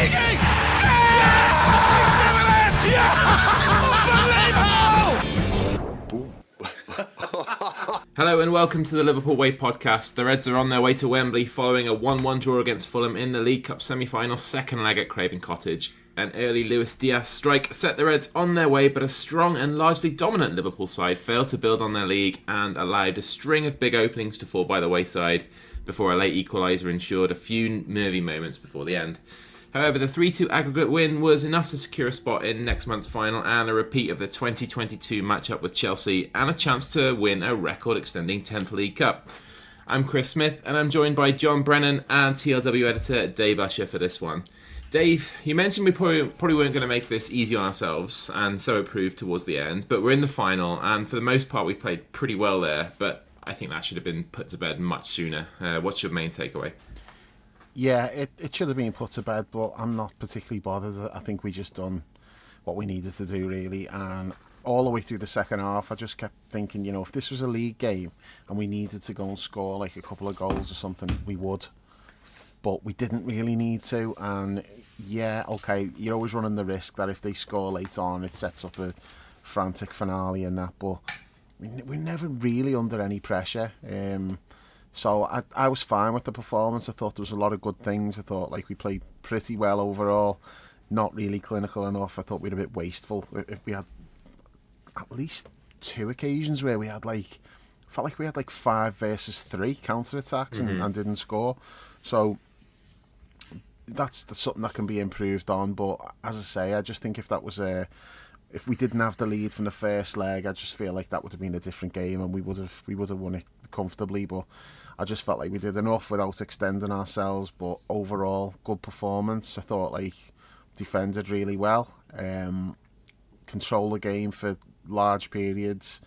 Origi! Yeah! Unbelievable! Hello and welcome to the Liverpool Way podcast. The Reds are on their way to Wembley following a 1-1 draw against Fulham in the League Cup semi-final second leg at Craven Cottage. An early Luis Diaz strike set the Reds on their way, but a strong and largely dominant Liverpool side failed to build on their league and allowed a string of big openings to fall by the wayside before a late equaliser ensured a few nervy moments before the end. However, the 3-2 aggregate win was enough to secure a spot in next month's final and a repeat of the 2022 matchup with Chelsea and a chance to win a record-extending 10th League Cup. I'm Chris Smith and I'm joined by John Brennan and TLW editor Dave Usher for this one. Dave, you mentioned we probably weren't going to make this easy on ourselves, and so it proved towards the end, but we're in the final and for the most part we played pretty well there, but I think that should have been put to bed much sooner. What's your main takeaway? Yeah, it should have been put to bed, but I'm not particularly bothered. I think we just done what we needed to do, really. And all the way through the second half, I just kept thinking, you know, if this was a league game and we needed to go and score like a couple of goals or something, we would. But we didn't really need to. And yeah, okay, you're always running the risk that if they score late on, it sets up a frantic finale and that. But we're never really under any pressure. So I was fine with the performance. I thought there was a lot of good things. I thought like we played pretty well overall. Not really clinical enough. I thought we were a bit wasteful. If we had at least two occasions where we had felt like we had 5 versus 3 counter-attacks and didn't score. So that's something that can be improved on. But as I say, I just think if that was if we didn't have the lead from the first leg, I just feel like that would have been a different game and we would have won it comfortably. But I just felt like we did enough without extending ourselves. But overall, good performance. I thought defended really well, controlled the game for large periods,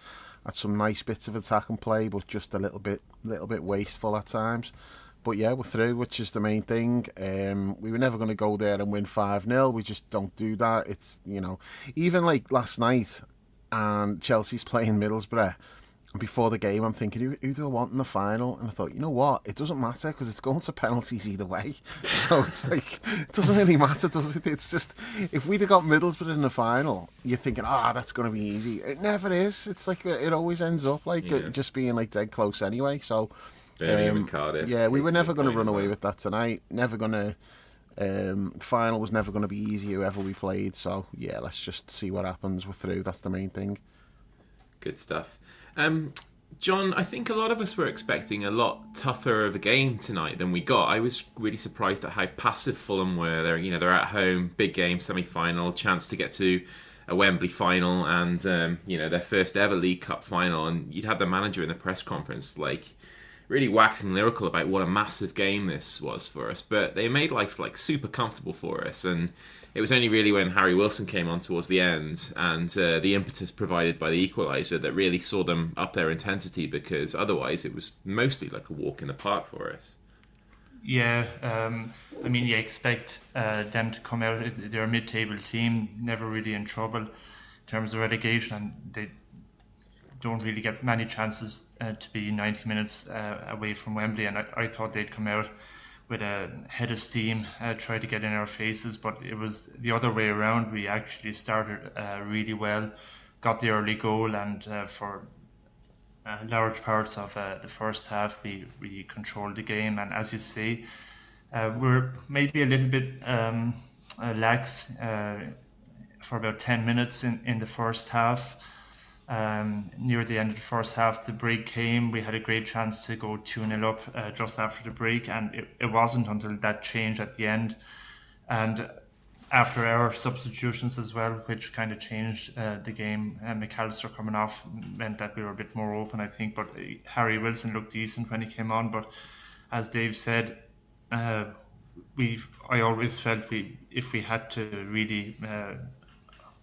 had some nice bits of attack and play, but just a little bit wasteful at times. But yeah, we're through, which is the main thing. We were never going to go there and win 5-0. We just don't do that. It's, even like last night and Chelsea's playing Middlesbrough. And before the game, I'm thinking, who do I want in the final? And I thought, you know what? It doesn't matter because it's going to penalties either way. So it's like, it doesn't really matter, does it? It's just, if we'd have got Middlesbrough in the final, you're thinking, that's going to be easy. It never is. It's like, it always ends up just being dead close anyway. So, Cardiff. Yeah, we were never going to run away with that tonight. Never going to. Final was never going to be easy whoever we played. So yeah, let's just see what happens. We're through. That's the main thing. Good stuff. John, I think a lot of us were expecting a lot tougher of a game tonight than we got. I was really surprised at how passive Fulham were. They're at home, big game, semi-final, chance to get to a Wembley final, and their first ever League Cup final. And you'd had the manager in the press conference really waxing lyrical about what a massive game this was for us, but they made life super comfortable for us, and it was only really when Harry Wilson came on towards the end and the impetus provided by the equaliser that really saw them up their intensity, because otherwise it was mostly like a walk in the park for us. Yeah, you expect them to come out. They're a mid-table team, never really in trouble in terms of relegation, and they don't really get many chances to be 90 minutes away from Wembley, and I thought they'd come out with a head of steam, try to get in our faces, but it was the other way around. We actually started really well, got the early goal, and for large parts of the first half we controlled the game, and as you say, we're maybe a little bit lax for about 10 minutes in the first half. Near the end of the first half, the break came. We had a great chance to go 2-0 up just after the break, and it wasn't until that changed at the end, and after our substitutions as well, which kind of changed the game. McAllister coming off meant that we were a bit more open, I think, but Harry Wilson looked decent when he came on. But as Dave said, I always felt if we had to really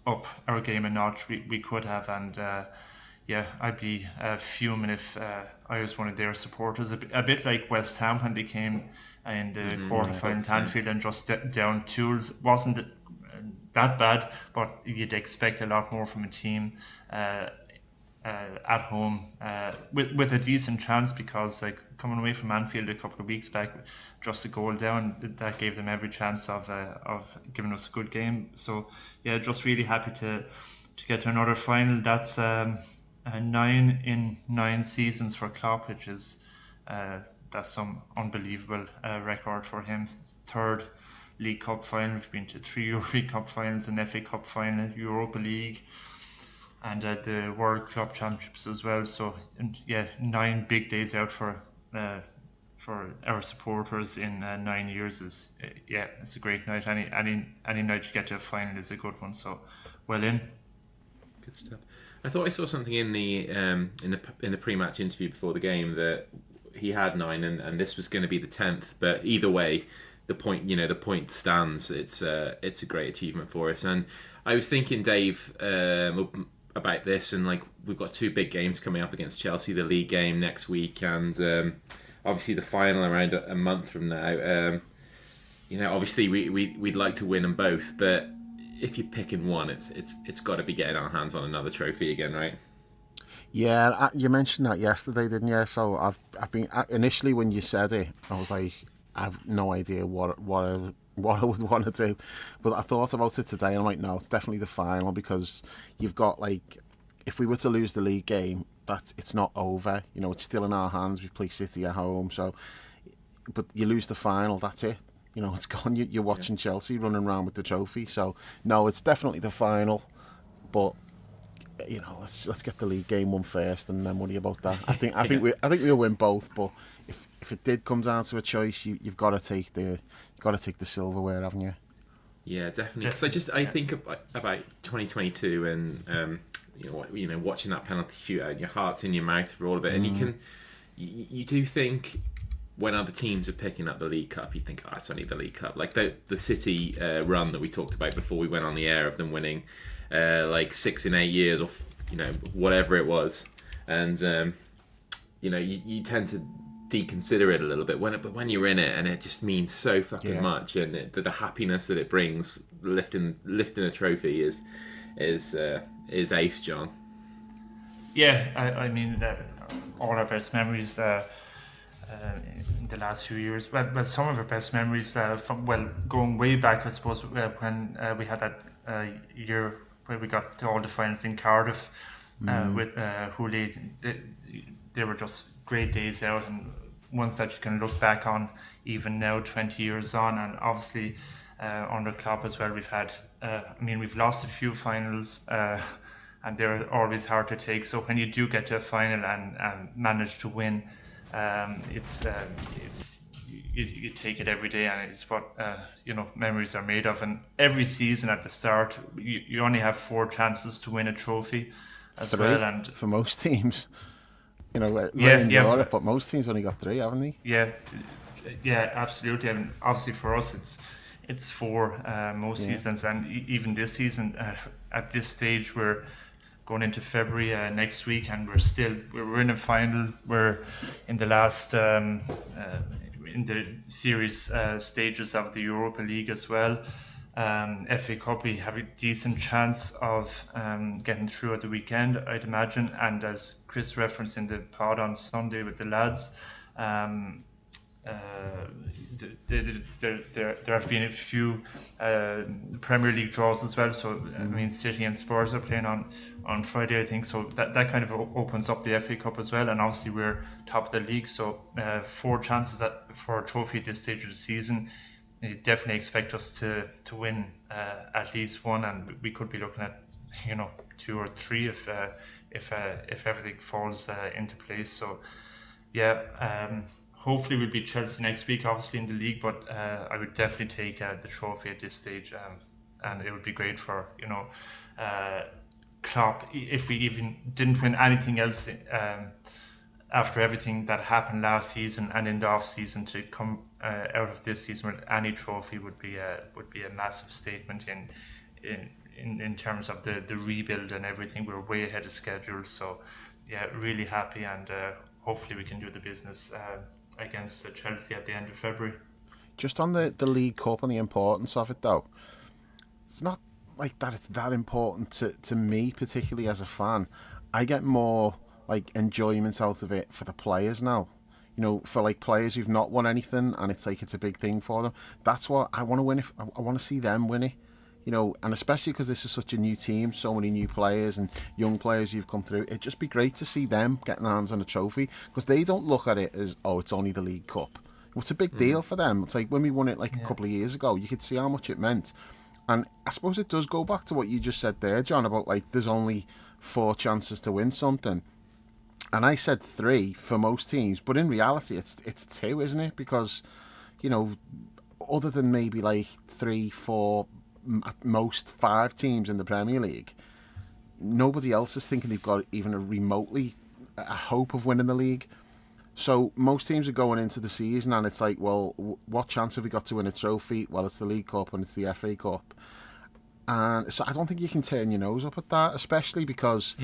up our game a notch, we could have, and I'd be fuming if I was one of their supporters, a bit like West Ham when they came in the quarterfinal to Anfield and just down tools. Wasn't that bad, but you'd expect a lot more from a team at home with a decent chance, because like coming away from Anfield a couple of weeks back, just a goal down, that gave them every chance of giving us a good game. So yeah, just really happy to get to another final. That's 9 in 9 seasons for Klopp, which is that's some unbelievable record for him. His third League Cup final. We've been to 3 European Cup finals, an FA Cup final, Europa League, and the World Club Championships as well. So, and yeah, 9 big days out for our supporters in 9 years is it's a great night. Any night you get to a final is a good one. So, well in. Good stuff. I thought I saw something in the pre-match interview before the game that he had 9 and this was going to be the 10th. But either way, the point stands. It's a great achievement for us. And I was thinking, Dave, about this, and like we've got 2 big games coming up against Chelsea, the league game next week, and obviously the final around a month from now. Obviously we'd like to win them both, but if you're picking one, it's got to be getting our hands on another trophy again, right? Yeah, you mentioned that yesterday, didn't you? So I've been initially when you said it, I was like, I have no idea what I would want to do, but I thought about it today and I'm like, no, it's definitely the final, because you've got, like, if we were to lose the league game, it's not over. It's still in our hands. We play City at home, so but you lose the final, that's it. It's gone. You're watching Chelsea running around with the trophy. So no, it's definitely the final, but let's get the league game won first and then worry about that. I think we'll win both, but if it did come down to a choice, you've got to take the silverware, haven't you? Yeah, definitely. Because I think about 2022 and watching that penalty shootout, your heart's in your mouth for all of it, and you do think when other teams are picking up the League Cup, you think, it's only the League Cup. Like the City run that we talked about before we went on the air, of them winning 6 in 8 years, or whatever it was, and you tend to deconsider it a little bit but when you're in it, and it just means so fucking much, and the happiness that it brings, lifting a trophy is ace, John. Yeah, I mean, all our best memories in the last few years. Well, some of our best memories from going way back, I suppose, when we had that year where we got to all the finals in Cardiff with Hooley. They were just great days out, and ones that you can look back on even now, 20 years on. And obviously under Klopp as well, we've had we've lost a few finals, and they're always hard to take. So when you do get to a final and manage to win, you take it every day, and it's what memories are made of. And every season at the start, you only have 4 chances to win a trophy as 3 well, and for most teams. In Europe, but most teams only got 3, haven't they? Yeah, absolutely. And obviously for us, it's 4 most seasons, and even this season, at this stage, we're going into February next week, and we're in a final. We're in the last in the series stages of the Europa League as well. FA Cup, we have a decent chance of getting through at the weekend, I'd imagine. And as Chris referenced in the pod on Sunday with the lads, there have been a few Premier League draws as well. So I mean, City and Spurs are playing on Friday, I think. So that kind of opens up the FA Cup as well. And obviously we're top of the league, so 4 chances for a trophy at this stage of the season. You definitely expect us to win at least one, and we could be looking at 2 or 3 if everything falls into place. So hopefully we'll beat Chelsea next week, obviously in the league, but I would definitely take the trophy at this stage, and it would be great for Klopp if we even didn't win anything else after everything that happened last season and in the off season, to come out of this season with any trophy would be a massive statement in terms of the rebuild and everything. We're way ahead of schedule, so really happy, and hopefully we can do the business against Chelsea at the end of February. Just on the League Cup and the importance of it, though, it's not like that it's that important to me, particularly as a fan. I get more like enjoyment out of it for the players now. You know, for like players who've not won anything, and it's like it's a big thing for them. That's what I want to win. I want to see them win it. You know, and especially because this is such a new team, so many new players and young players who've come through. It'd just be great to see them getting their hands on a trophy, because they don't look at it as, oh, it's only the League Cup. It's a big deal for them. It's like when we won it like a couple of years ago, you could see how much it meant. And I suppose it does go back to what you just said there, John, about like there's only 4 chances to win something. And I said 3 for most teams, but in reality it's 2, isn't it? Because, you know, other than maybe like 3, 4, at most 5 teams in the Premier League, nobody else is thinking they've got even a hope of winning the league. So most teams are going into the season and it's like, well, what chance have we got to win a trophy? Well, it's the League Cup and it's the FA Cup. And so I don't think you can turn your nose up at that, especially because,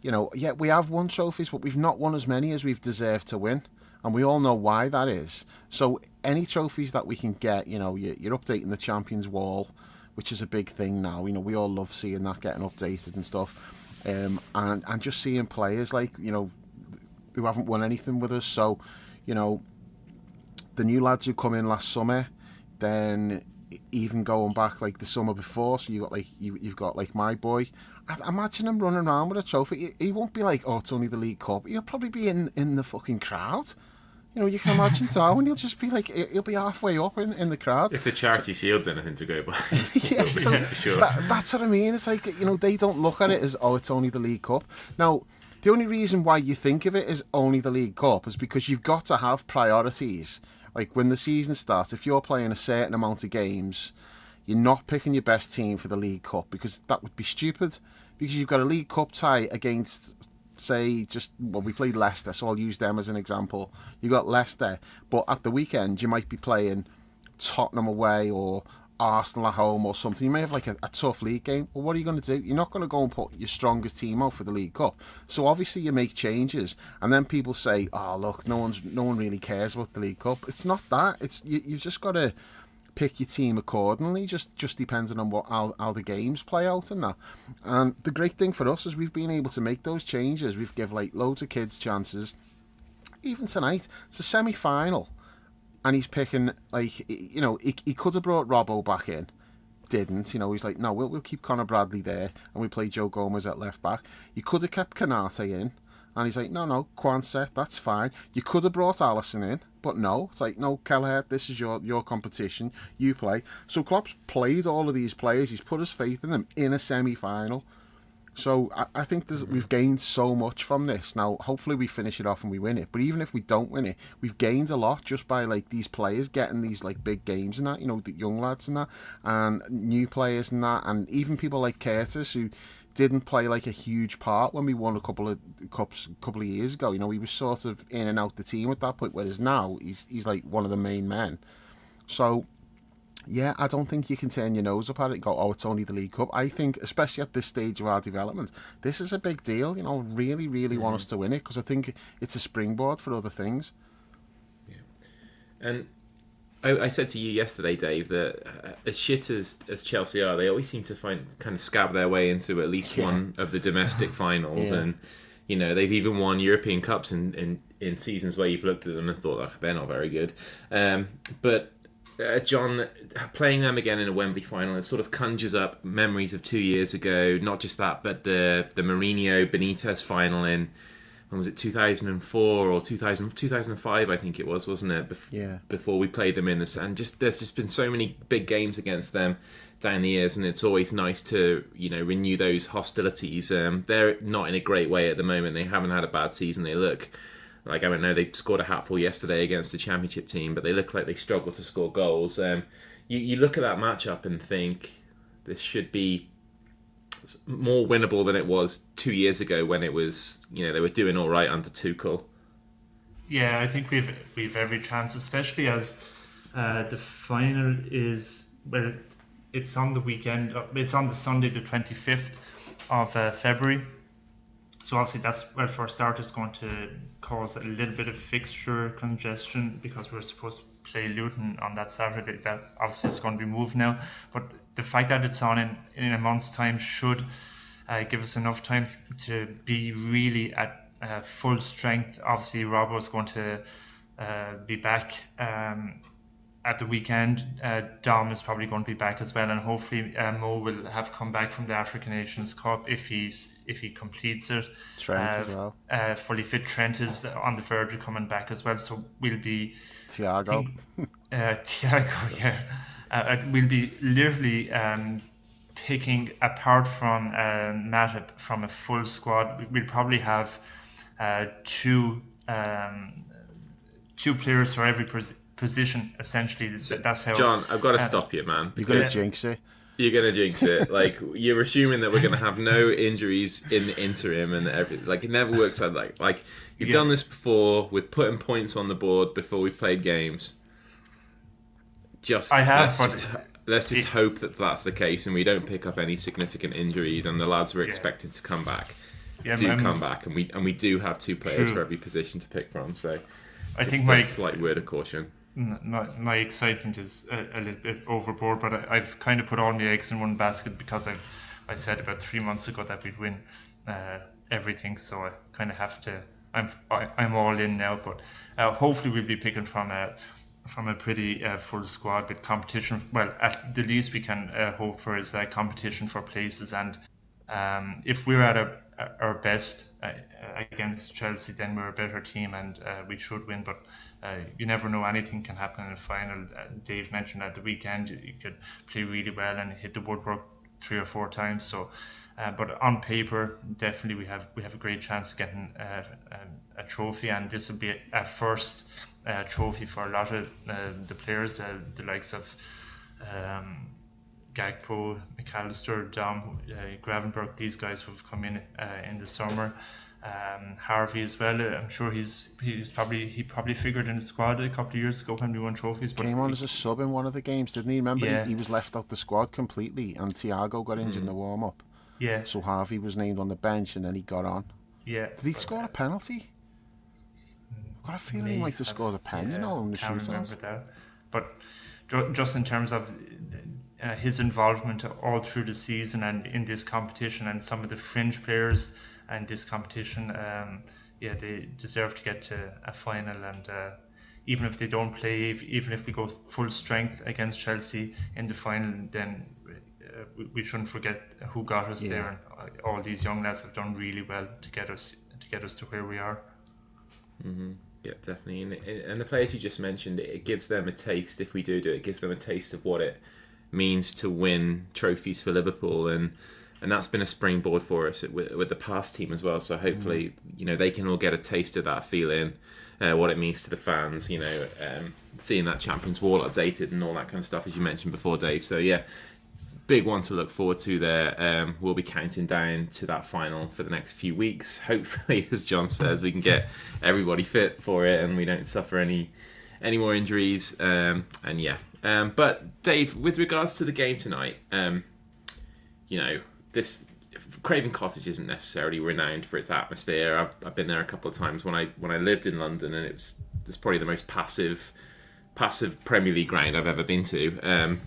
you know, we have won trophies, but we've not won as many as we've deserved to win. And we all know why that is. So any trophies that we can get, you know, you're updating the Champions Wall, which is a big thing now. You know, we all love seeing that getting updated and stuff. And just seeing players like, you know, who haven't won anything with us. So, you know, the new lads who come in last summer, then even going back like the summer before, so you've got like my boy. I imagine him running around with a trophy. He won't be like, oh, it's only the League Cup. He'll probably be in the fucking crowd. You know, you can imagine Darwin, he'll just be like, he'll be halfway up in the crowd. If the Charity Shield's anything to go by. Yeah, so sure. That's what I mean. It's like, you know, they don't look at it as, oh, it's only the League Cup. Now, the only reason why you think of it as only the League Cup is because you've got to have priorities. Like when the season starts, if you're playing a certain amount of games, you're not picking your best team for the League Cup, because that would be stupid. Because you've got a League Cup tie against, say, we played Leicester, so I'll use them as an example. You got Leicester, but at the weekend you might be playing Tottenham away or Arsenal at home or something. You may have like a tough league game. Well, what are you going to do? You're not going to go and put your strongest team out for the League Cup. So obviously you make changes, and then people say, "Oh, look, no one really cares about the League Cup." It's not that. It's you've just got to pick your team accordingly, just depending on how the games play out and that. And the great thing for us is we've been able to make those changes. We've given like loads of kids chances. Even tonight, it's a semi-final. And he's picking, like, you know, he could have brought Robbo back in. Didn't, you know, he's like, no, we'll keep Conor Bradley there, and we play Joe Gomez at left back. You could have kept Canate in, and he's like, no, Kwanzaa, that's fine. You could have brought Allison in, but no. It's like, no, Kelleher, this is your competition, you play. So Klopp's played all of these players, he's put his faith in them in a semi-final. So I think we've gained so much from this. Now, hopefully we finish it off and we win it. But even if we don't win it, we've gained a lot just by like these players getting these like big games and that, you know, the young lads and that, and new players and that, and even people like Curtis who didn't play like a huge part when we won a couple of cups a couple of years ago. You know, he was sort of in and out the team at that point, whereas now he's like one of the main men. So yeah, I don't think you can turn your nose up at it and go, oh, it's only the League Cup. I think, especially at this stage of our development, this is a big deal. You know, really, really want us to win it, because I think it's a springboard for other things. Yeah. And I said to you yesterday, Dave, that as shit as Chelsea are, they always seem to kind of scab their way into at least one of the domestic finals. Yeah. And, you know, they've even won European Cups in seasons where you've looked at them and thought, oh, they're not very good. But John, playing them again in a Wembley final, it sort of conjures up memories of 2 years ago. Not just that, but the Mourinho Benitez final in, when was it, 2004 or 2005, I think it was, wasn't it? Before we played them in this, and there's just been so many big games against them down the years, and it's always nice to, you know, renew those hostilities. They're not in a great way at the moment. They haven't had a bad season. They look like, I don't know, they scored a hatful yesterday against the Championship team, but they look like they struggle to score goals. You look at that matchup and think this should be more winnable than it was 2 years ago when it was, you know, they were doing all right under Tuchel. Yeah, I think we've every chance, especially as the final is, well, it's on the weekend. It's on the Sunday, the 25th of February. So obviously that's, well, for starters, going to cause a little bit of fixture congestion, because we're supposed to play Luton on that Saturday. That obviously is going to be moved now. But the fact that it's on in a month's time should give us enough time to be really at full strength. Obviously, Robbo's going to be back at the weekend. Dom is probably going to be back as well, and hopefully Mo will have come back from the African Nations Cup if he completes it. Trent as well. Fully fit. Trent is on the verge of coming back as well, so we'll be Thiago. Thiago, yeah. We'll be literally picking apart from Matip from a full squad. We'll probably have two players for every position, essentially. That's how. John, I've got to stop you, man. You're going to jinx it. You're going to jinx it. Like, you're assuming that we're going to have no injuries in the interim and everything. Like, it never works out like you've done this before with putting points on the board before we've played games. Let's just hope that that's the case and we don't pick up any significant injuries and the lads we're expected to come back come back, and we do have two players for every position to pick from. So I think my slight word of caution. My excitement is a little bit overboard, but I've kind of put all my eggs in one basket because I said about 3 months ago that we'd win everything, so I kind of have to. I'm all in now, but hopefully we'll be picking from a pretty full squad with competition. Well, at the least we can hope for is competition for places, and if we're at our best against Chelsea, then we're a better team and we should win. But you never know; anything can happen in a final. Dave mentioned at the weekend you could play really well and hit the woodwork 3 or 4 times. So, but on paper, definitely we have a great chance of getting a trophy, and this will be a first trophy for a lot of the players, the likes of Gakpo, McAllister, Dom, Gravenberg. These guys who have come in the summer. Harvey as well. I'm sure he probably figured in the squad a couple of years ago when we won trophies. But came on as a sub in one of the games, didn't he? Remember, he was left out the squad completely, and Thiago got injured in the warm up. Yeah. So Harvey was named on the bench, and then he got on. Yeah. Did he score a penalty? I've got a feeling he might have scored a pen, in the can't shootouts. remember that. But just in terms of his involvement all through the season and in this competition, and some of the fringe players and this competition, they deserve to get to a final. And even if they don't play, even if we go full strength against Chelsea in the final, then we shouldn't forget who got us there. And all these young lads have done really well to get us to where we are. Mm-hmm. Yeah, definitely. And the players you just mentioned, it gives them a taste. If we do it, it gives them a taste of what it means to win trophies for Liverpool, and that's been a springboard for us with the past team as well. So hopefully, they can all get a taste of that feeling, what it means to the fans. Seeing that Champions Wall updated and all that kind of stuff, as you mentioned before, Dave. So yeah, big one to look forward to there. We'll be counting down to that final for the next few weeks. Hopefully, as John says, we can get everybody fit for it and we don't suffer any more injuries. But Dave, with regards to the game tonight, this Craven Cottage isn't necessarily renowned for its atmosphere. I've been there a couple of times when I lived in London, and it's probably the most passive Premier League ground I've ever been to.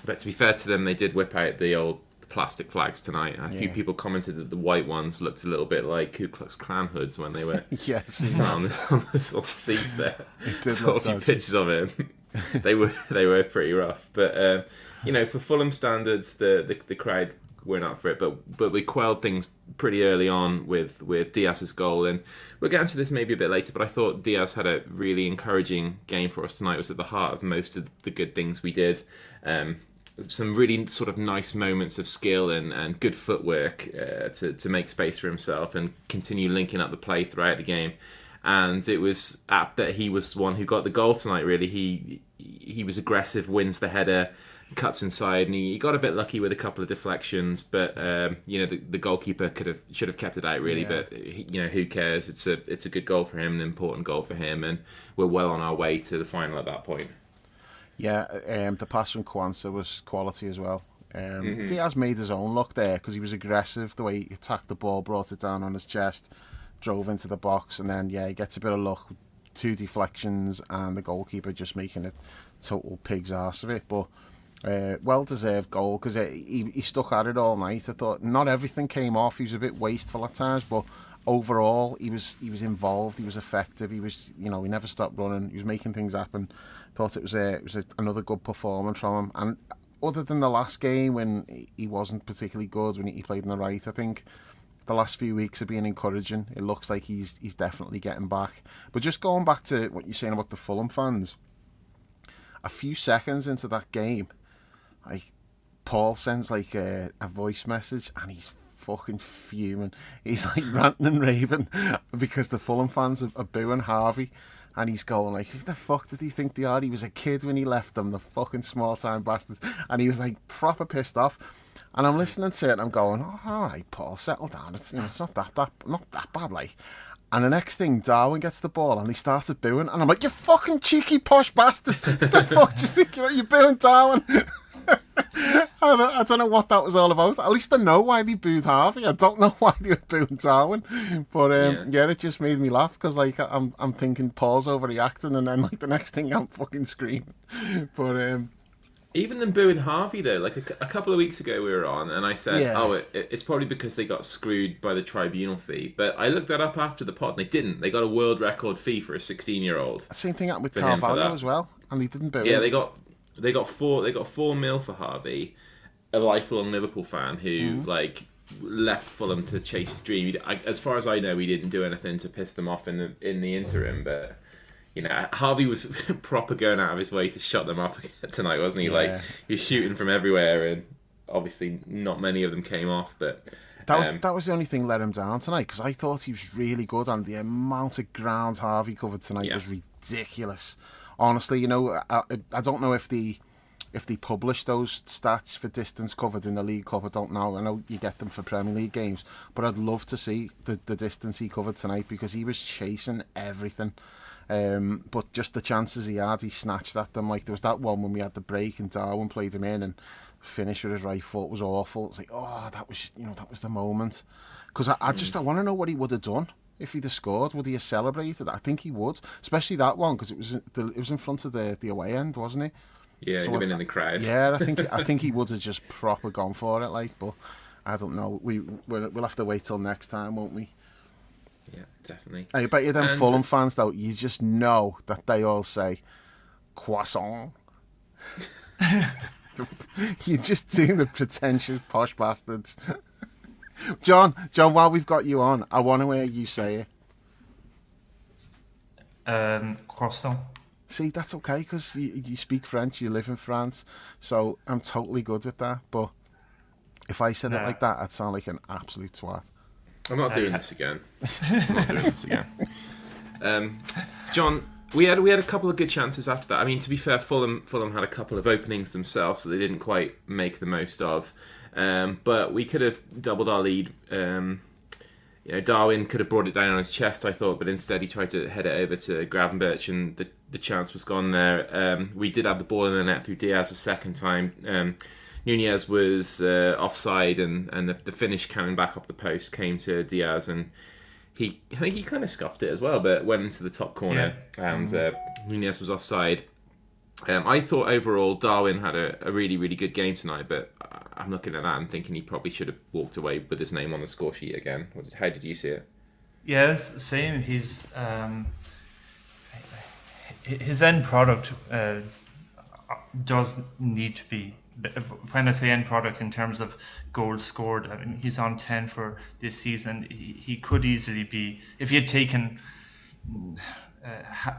But to be fair to them, they did whip out the old plastic flags tonight. A few people commented that the white ones looked a little bit like Ku Klux Klan hoods when they were sat on the sort of seats there. Saw a few pictures of it. They were pretty rough. But for Fulham standards, the crowd weren't up for it. But we quelled things pretty early on with Diaz's goal, and we'll get into this maybe a bit later. But I thought Diaz had a really encouraging game for us tonight. It was at the heart of most of the good things we did. Some really sort of nice moments of skill and good footwork to make space for himself and continue linking up the play throughout the game. And it was apt that he was the one who got the goal tonight, really. He was aggressive, wins the header, cuts inside, and he got a bit lucky with a couple of deflections. But the goalkeeper should have kept it out, really. Yeah. But who cares? It's a good goal for him, an important goal for him, and we're well on our way to the final at that point. Yeah, the pass from Kwanzaa was quality as well. Diaz made his own look there because he was aggressive. The way he attacked the ball, brought it down on his chest, drove into the box, and then he gets a bit of luck, 2 deflections, and the goalkeeper just making a total pig's arse of it. But Well-deserved goal because he stuck at it all night. I thought not everything came off. He was a bit wasteful at times, but overall he was involved. He was effective. He never stopped running. He was making things happen. Thought it was another good performance from him. And other than the last game when he wasn't particularly good when he played on the right, I think the last few weeks have been encouraging. It looks like he's definitely getting back. But just going back to what you're saying about the Fulham fans, a few seconds into that game, like Paul sends like a voice message and he's fucking fuming. He's like ranting and raving because the Fulham fans are booing Harvey, and he's going like, who the fuck did he think they are? He was a kid when he left them, the fucking small time bastards. And he was like proper pissed off. And I'm listening to it and I'm going, oh, all right, Paul, settle down. It's not that bad, like. And the next thing, Darwin gets the ball and they started booing. And I'm like, you fucking cheeky posh bastard. What the fuck do you think you're booing Darwin? I don't know what that was all about. At least I know why they booed Harvey. I don't know why they were booing Darwin. But yeah, it just made me laugh because like I'm thinking Paul's overreacting, and then like the next thing I'm fucking screaming. But even them booing Harvey though, like a couple of weeks ago we were on, and I said, it's probably because they got screwed by the tribunal fee. But I looked that up after the pod, and they didn't. They got a world record fee for a 16-year-old. Same thing happened with Carvalho as well, and they didn't boo him. Yeah, they got 4 mil for Harvey, a lifelong Liverpool fan who like left Fulham to chase his dream. As far as I know, he didn't do anything to piss them off in the interim, but. Harvey was proper going out of his way to shut them up tonight, wasn't he? Yeah. Like, he was shooting from everywhere, and obviously not many of them came off. But that was the only thing let him down tonight, because I thought he was really good, and the amount of ground Harvey covered tonight was ridiculous. Honestly, I don't know if they publish those stats for distance covered in the League Cup. I don't know. I know you get them for Premier League games, but I'd love to see the distance he covered tonight, because he was chasing everything. But just the chances he had, he snatched at them. Like there was that one when we had the break and Darwin played him in and finished with his right foot was awful. It's like, oh, that was the moment. Because I want to know what he would have done if he'd have scored. Would he have celebrated? I think he would, especially that one, because it was in front of the away end, wasn't he? Yeah, so he'd have been in the crowd. Yeah, I think he would have just proper gone for it. Like, but I don't know. We'll have to wait till next time, won't we? Yeah, definitely. I bet you them Fulham fans, though, you just know that they all say, croissant. You're just doing the pretentious posh bastards. John, while we've got you on, I want to hear you say it. Croissant. See, that's okay, because you speak French, you live in France, so I'm totally good with that. But if I said it like that, I'd sound like an absolute twat. I'm not doing this again. John, we had a couple of good chances after that. I mean, to be fair, Fulham had a couple of openings themselves that they didn't quite make the most of. But we could have doubled our lead. Darwin could have brought it down on his chest, I thought, but instead he tried to head it over to Gravenberch, and the chance was gone there. We did have the ball in the net through Diaz a second time. Nunez was offside, and the finish coming back off the post came to Diaz, and I think he kind of scuffed it as well, but went into the top corner, and Nunez was offside. I thought overall Darwin had a really, really good game tonight, but I'm looking at that and thinking he probably should have walked away with his name on the score sheet again. How did you see it? Yes, same. His end product does need to be. When I say end product in terms of goals scored, I mean, he's on 10 for this season. He could easily be, if he had taken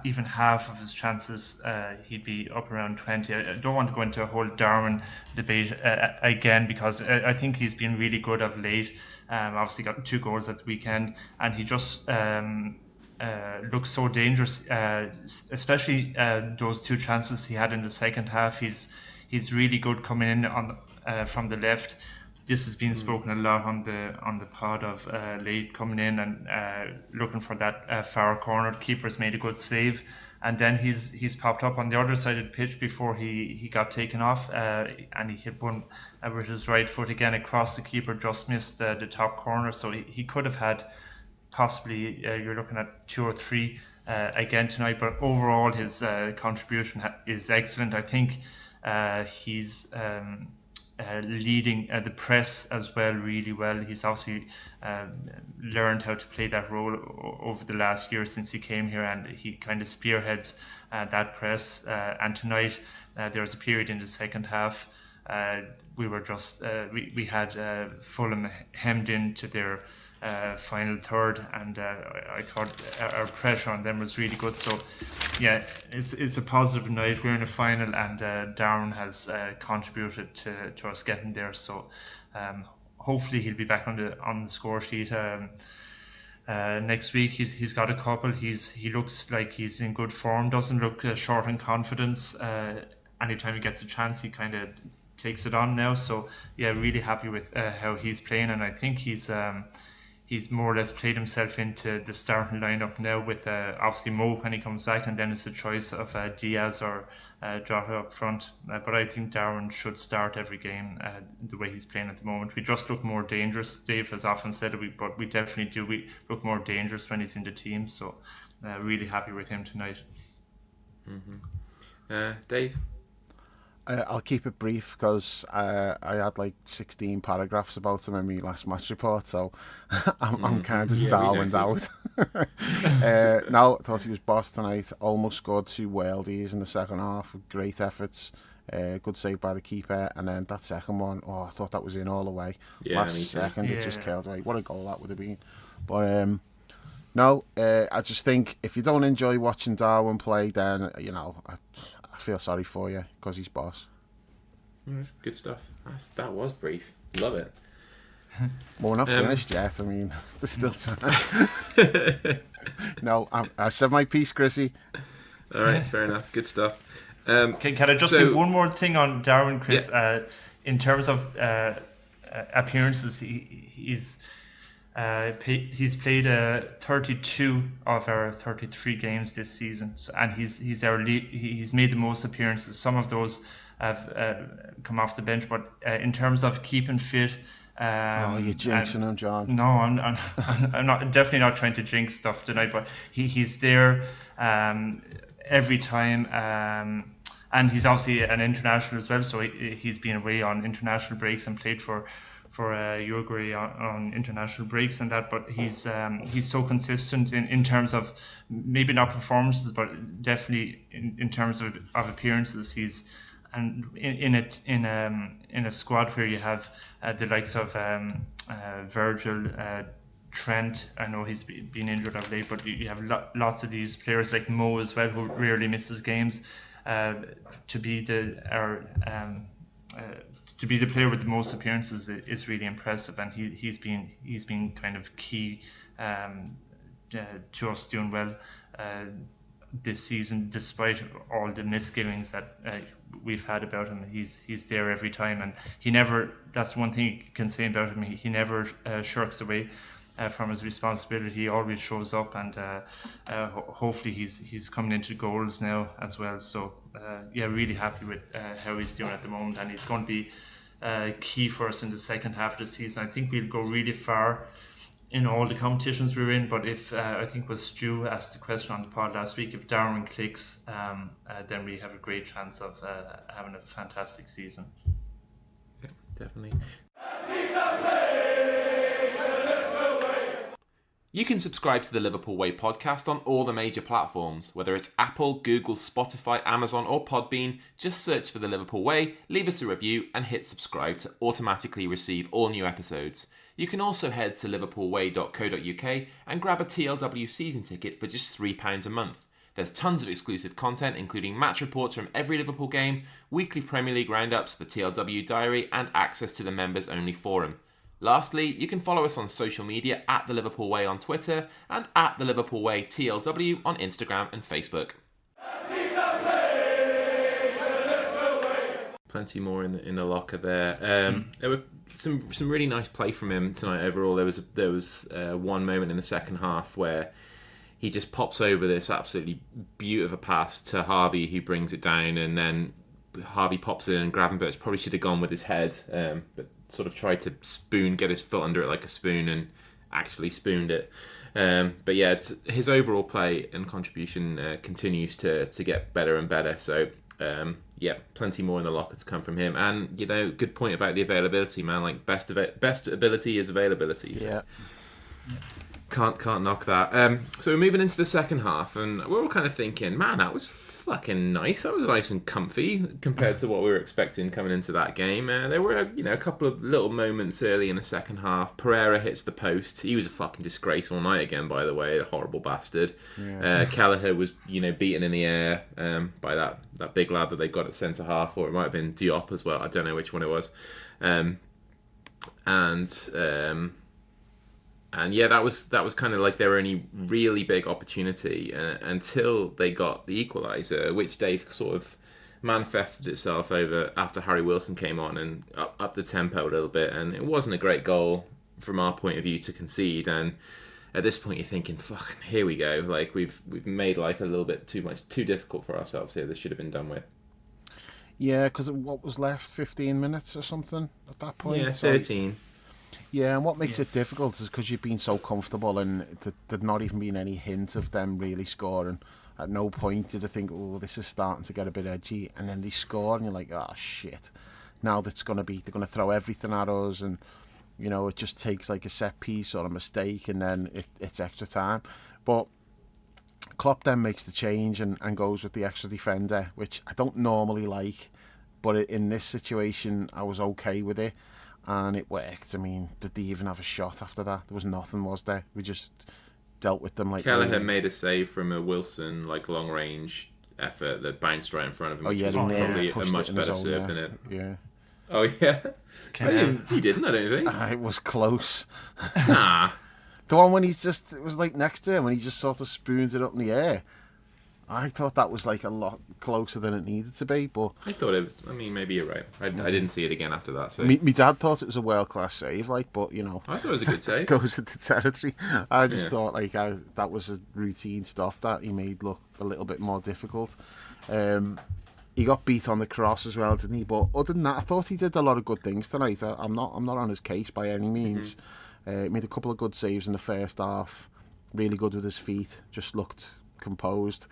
even half of his chances, he'd be up around 20. I don't want to go into a whole Darwin debate again, because I think he's been really good of late. Obviously got 2 goals at the weekend, and he just looks so dangerous, especially those 2 chances he had in the second half. He's really good coming in on from the left. This has been spoken a lot on the pod of late, coming in and looking for that far corner. The keeper's made a good save, and then he's popped up on the other side of the pitch before he got taken off, and he hit one with his right foot again across the keeper, just missed the top corner. So he could have had possibly you're looking at 2 or 3 again tonight, but overall his contribution is excellent. I think He's leading the press as well really well. He's obviously learned how to play that role over the last year since he came here, and he kind of spearheads that press. And tonight there was a period in the second half. We were just we had Fulham hemmed into their final third, and I thought our pressure on them was really good. So yeah, it's a positive night. We're in a final, and Darren has contributed to us getting there. So hopefully he'll be back on the score sheet next week. He's got a couple. He looks like he's in good form. Doesn't look short in confidence. Anytime he gets a chance, he kind of takes it on now. So yeah, really happy with how he's playing, and I think he's more or less played himself into the starting lineup now with obviously Mo when he comes back, and then it's a choice of Diaz or Jota up front. But I think Darren should start every game the way he's playing at the moment. We just look more dangerous. Dave has often said it, but we definitely do. We look more dangerous when he's in the team. So really happy with him tonight. Dave? I'll keep it brief because I had like 16 paragraphs about him in my last match report, so I'm kind of Darwined out. No, I thought he was boss tonight. Almost scored 2 worldies in the second half with great efforts. Good save by the keeper, and then that second one, I thought that was in all the way. Last second, it just killed away. What a goal that would have been. But no, I just think if you don't enjoy watching Darwin play, then I feel sorry for you because he's boss. Good stuff. That was brief. Love it. Well, we're not finished yet. I mean, there's still time. No, I said my piece, Chrissy. All right, fair enough. Good stuff. Can I just say one more thing on Darwin, Chris? Yeah. In terms of appearances, he's played 32 of our 33 games this season, and he's made the most appearances. Some of those have come off the bench, but in terms of keeping fit. You're jinxing him, John. No, I'm not. Definitely not trying to jinx stuff tonight. But he's there every time, and he's obviously an international as well. So he's been away on international breaks and played for Uruguay on international breaks and that. But he's so consistent in terms of maybe not performances, but definitely in terms of appearances. And in a squad where you have the likes of Virgil, Trent, I know he's been injured of late, but you have lots of these players like Mo as well, who rarely misses games. To be the player with the most appearances is really impressive, and he's been kind of key to us doing well this season, despite all the misgivings that we've had about him. He's there every time, and he never. That's one thing you can say about him. He never shirks away from his responsibility. He always shows up, and hopefully he's coming into goals now as well. So really happy with how he's doing at the moment, and he's going to be key for us in the second half of the season. I think we'll go really far in all the competitions we're in, but if I think was Stu asked the question on the pod last week, if Darwin clicks, then we have a great chance of having a fantastic season. Yeah, definitely. You can subscribe to the Liverpool Way podcast on all the major platforms, whether it's Apple, Google, Spotify, Amazon or Podbean. Just search for the Liverpool Way, leave us a review and hit subscribe to automatically receive all new episodes. You can also head to liverpoolway.co.uk and grab a TLW season ticket for just £3 a month. There's tons of exclusive content, including match reports from every Liverpool game, weekly Premier League roundups, the TLW diary, and access to the members-only forum. Lastly, you can follow us on social media at The Liverpool Way on Twitter and at The Liverpool Way TLW on Instagram and Facebook. Plenty more in the locker there. There were some really nice play from him tonight overall. There was one moment in the second half where he just pops over this absolutely beautiful pass to Harvey, who brings it down, and then Harvey pops it in, and Gravenberch probably should have gone with his head, but sort of tried to get his foot under it like a spoon, and actually spooned it. But yeah, his overall play and contribution continues to get better and better. So Yeah, plenty more in the locker to come from him. And, good point about the availability, man. Like, best ability is availability. So. Yeah. Can't knock that. So we're moving into the second half, and we're all kind of thinking, man, that was fucking nice. That was nice and comfy compared to what we were expecting coming into that game. There were, a couple of little moments early in the second half. Pereira hits the post. He was a fucking disgrace all night again, by the way. A horrible bastard. Yeah. Kelleher was, beaten in the air by that big lad that they got at centre half, or it might have been Diop as well. I don't know which one it was. And yeah, that was kind of like their only really big opportunity until they got the equaliser, which Dave sort of manifested itself after Harry Wilson came on and up the tempo a little bit. And it wasn't a great goal from our point of view to concede. And at this point, you're thinking, "Fucking, here we go! Like we've made life a little bit too difficult for ourselves here. This should have been done with." Yeah, because what was left, 15 minutes or something at that point. Yeah, 13. Yeah, and what makes it difficult is because you've been so comfortable and there'd not even been any hint of them really scoring. At no point did I think, oh, this is starting to get a bit edgy. And then they score and you're like, oh, shit. Now they're going to throw everything at us. And, it just takes like a set piece or a mistake and then it's extra time. But Klopp then makes the change and goes with the extra defender, which I don't normally like. But in this situation, I was okay with it. And it worked. I mean, did they even have a shot after that? There was nothing, was there? We just dealt with them like... Kelleher made a save from a Wilson, long-range effort that bounced right in front of him, which was probably a much better serve than it. Yeah. Oh, yeah? He didn't, I don't think. It was close. Nah. The one when it was like next to him and he just sort of spoons it up in the air. I thought that was like a lot closer than it needed to be, but... I thought it was... maybe you're right. I didn't see it again after that, so... Me dad thought it was a world-class save, but, I thought it was a good save. Goes into territory. I just thought, that was a routine stop that he made look a little bit more difficult. He got beat on the cross as well, didn't he? But other than that, I thought he did a lot of good things tonight. I'm not on his case by any means. He made a couple of good saves in the first half. Really good with his feet. Just looked composed.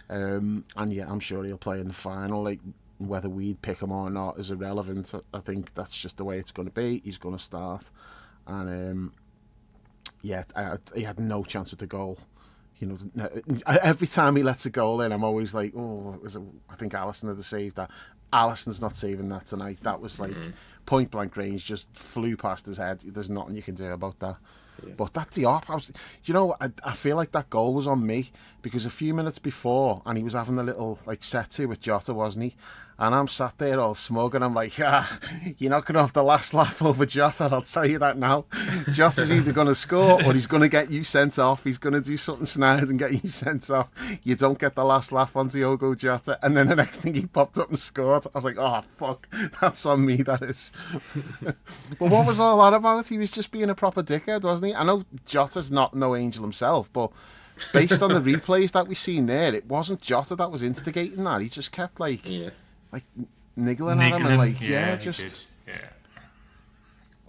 And yeah, I'm sure he'll play in the final. Like, whether we'd pick him or not is irrelevant. I think that's just the way it's going to be. He's going to start. And he had no chance with the goal. Every time he lets a goal in, I'm always like, I think Alisson had saved that. Alisson's not saving that tonight. That was like point blank range, just flew past his head. There's nothing you can do about that. Yeah. But that's the op. I feel like that goal was on me because a few minutes before, and he was having a little set to with Jota, wasn't he? And I'm sat there all smug, and I'm like, you're not going to have the last laugh over Jota, I'll tell you that now. Jota's either going to score or he's going to get you sent off. He's going to do something snide and get you sent off. You don't get the last laugh on Diogo Jota. And then the next thing he popped up and scored. I was like, oh, fuck, that's on me, that is. But what was all that about? He was just being a proper dickhead, wasn't he? I know Jota's not no angel himself, but based on the replays that we've seen there, it wasn't Jota that was instigating that. He just kept niggling at him and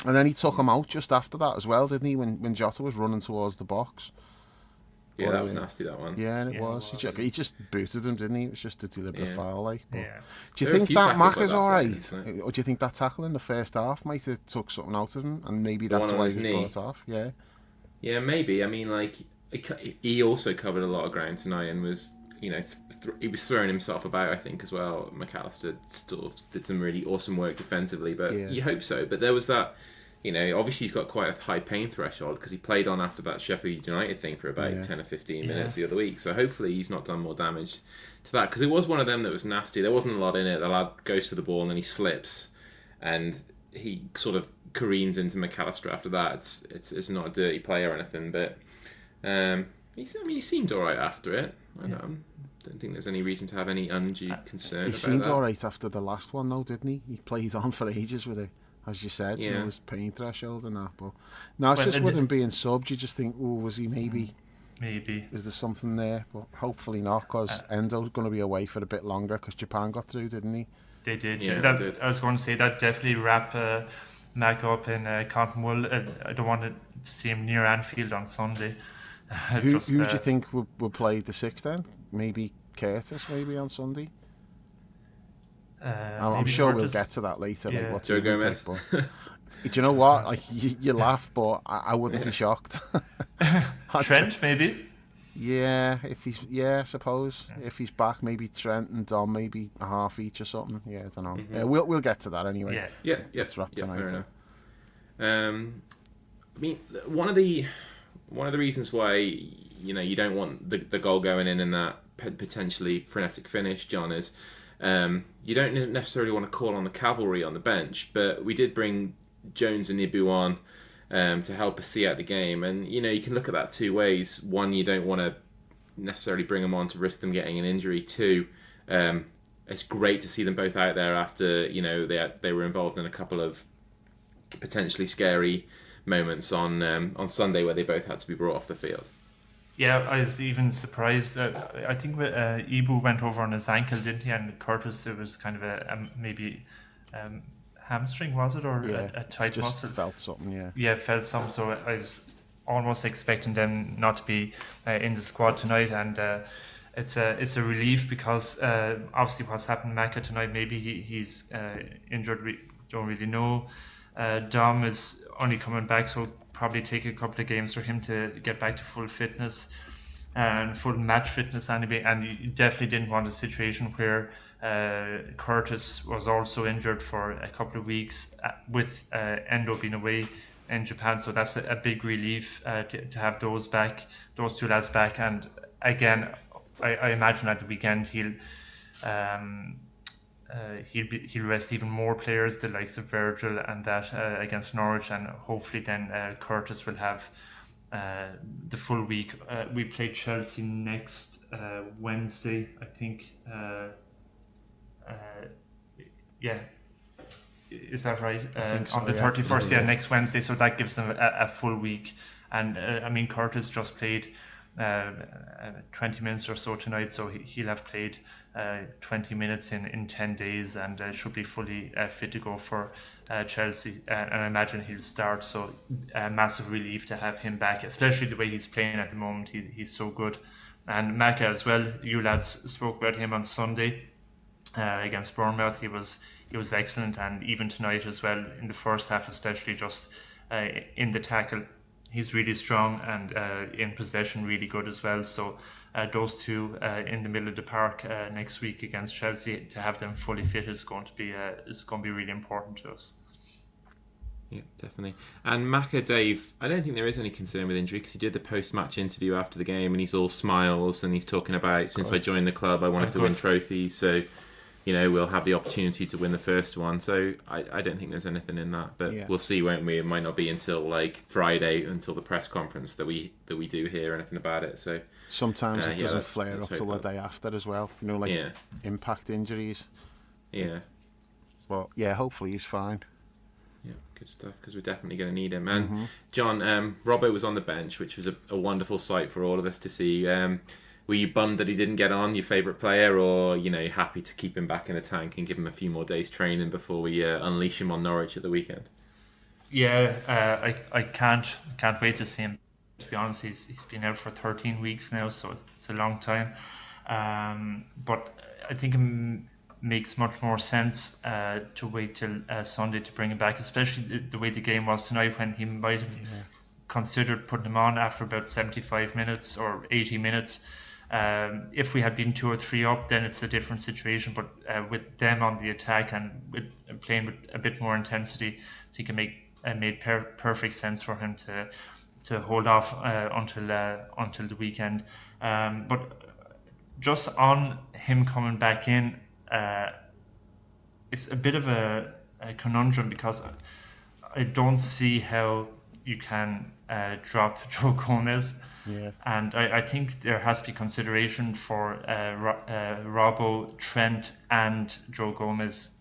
and then he took him out just after that as well, didn't he, when Jota was running towards the box. Yeah, that was nasty, that one. Yeah, and it was. He just booted him, didn't he? It was just a deliberate foul, But do you There think that Mac is that alright? Or do you think that tackle in the first half might have took something out of him, and maybe that's why he brought off? Yeah. Yeah, maybe. I mean, he also covered a lot of ground tonight and was, he was throwing himself about, I think, as well. McAllister sort of did some really awesome work defensively, but you hope so. But there was that, obviously he's got quite a high pain threshold because he played on after that Sheffield United thing for about 10 or 15 minutes the other week. So hopefully he's not done more damage to that, because it was one of them that was nasty. There wasn't a lot in it. The lad goes for the ball and then he slips and he sort of careens into McAllister after that. It's not a dirty play or anything, but he seemed all right after it. I don't think there's any reason to have any undue concern about that. He seemed all right after the last one, though, didn't he? He played on for ages with it, as you said, his pain threshold and that. But now it's just with him being subbed, you just think, was he maybe? Is there something there? But hopefully not, because Endo's going to be away for a bit longer, because Japan got through, didn't he? They did, yeah. They did. I was going to say that definitely wrap Mac up in Compton. I don't want to see him near Anfield on Sunday. Who do you think will play the sixth then? Maybe Curtis, maybe on Sunday? I'm maybe sure we'll Curtis. get to that later. Yeah. Like what Joe team we Gomez. pick, but do you know what? Like you laugh, but I wouldn't be shocked. Trent, maybe. Yeah, I suppose if he's back, maybe Trent and Dom, maybe a half each or something. Yeah, I don't know. Yeah, we'll get to that anyway. Yeah. Yeah. Let's wrap tonight. Fair enough. I mean, one of the reasons why you don't want the goal going in that potentially frenetic finish, John, is you don't necessarily want to call on the cavalry on the bench, but we did bring Jones and Ibu on to help us see out the game, and you can look at that two ways. One, you don't want to necessarily bring them on to risk them getting an injury. Two, it's great to see them both out there after they were involved in a couple of potentially scary moments on Sunday where they both had to be brought off the field. Yeah, I was even surprised that I think Ibu went over on his ankle, didn't he? And Curtis, it was kind of a maybe hamstring, was it, or a tight just muscle? Felt something, yeah. Yeah, felt something. So I was almost expecting them not to be in the squad tonight, and it's a relief because obviously what's happened to Maka tonight, maybe he's injured. We don't really know. Dom is only coming back, so probably take a couple of games for him to get back to full fitness and full match fitness anyway. And you definitely didn't want a situation where Curtis was also injured for a couple of weeks with Endo being away in Japan. So that's a big relief to have those two lads back. And again, I imagine at the weekend he'll rest even more players, the likes of Virgil and that against Norwich, and hopefully then Curtis will have the full week. We play Chelsea next Wednesday, I think. Yeah, is that right? So, on the 31st, next Wednesday. So that gives them a full week. And I mean, Curtis just played 20 minutes or so tonight, so he'll have played 20 minutes in 10 days and should be fully fit to go for Chelsea, and I imagine he'll start. So massive relief to have him back, especially the way he's playing at the moment. He's so good. And Maka as well, you lads spoke about him on Sunday against Bournemouth. He was excellent, and even tonight as well in the first half, especially just in the tackle. He's really strong, and in possession really good as well. So those two in the middle of the park next week against Chelsea, to have them fully fit is going to be really important to us. Yeah, definitely. And Maka, Dave, I don't think there is any concern with injury because he did the post-match interview after the game and he's all smiles and he's talking about, since I joined the club, I wanted to win trophies. So, we'll have the opportunity to win the first one. So I don't think there's anything in that, but we'll see, won't we? It might not be until like Friday, until the press conference that we do hear anything about it. So sometimes it doesn't flare up till the day after as well. Impact injuries. Yeah. Well, yeah, hopefully he's fine. Yeah, good stuff, because we're definitely going to need him. And John, Robbo was on the bench, which was a wonderful sight for all of us to see. Were you bummed that he didn't get on, your favourite player, or happy to keep him back in the tank and give him a few more days training before we unleash him on Norwich at the weekend? Yeah, I can't wait to see him. To be honest, he's been out for 13 weeks now, so it's a long time. But I think it makes much more sense to wait till Sunday to bring him back, especially the way the game was tonight, when he might have considered putting him on after about 75 minutes or 80 minutes. If we had been 2 or 3 up, then it's a different situation. But with them on the attack and playing with a bit more intensity, I think it made perfect sense for him to hold off until the weekend. But just on him coming back in, it's a bit of a conundrum, because I don't see how you can drop Joe Gomez. Yeah. And I think there has to be consideration for Robbo, Trent and Joe Gomez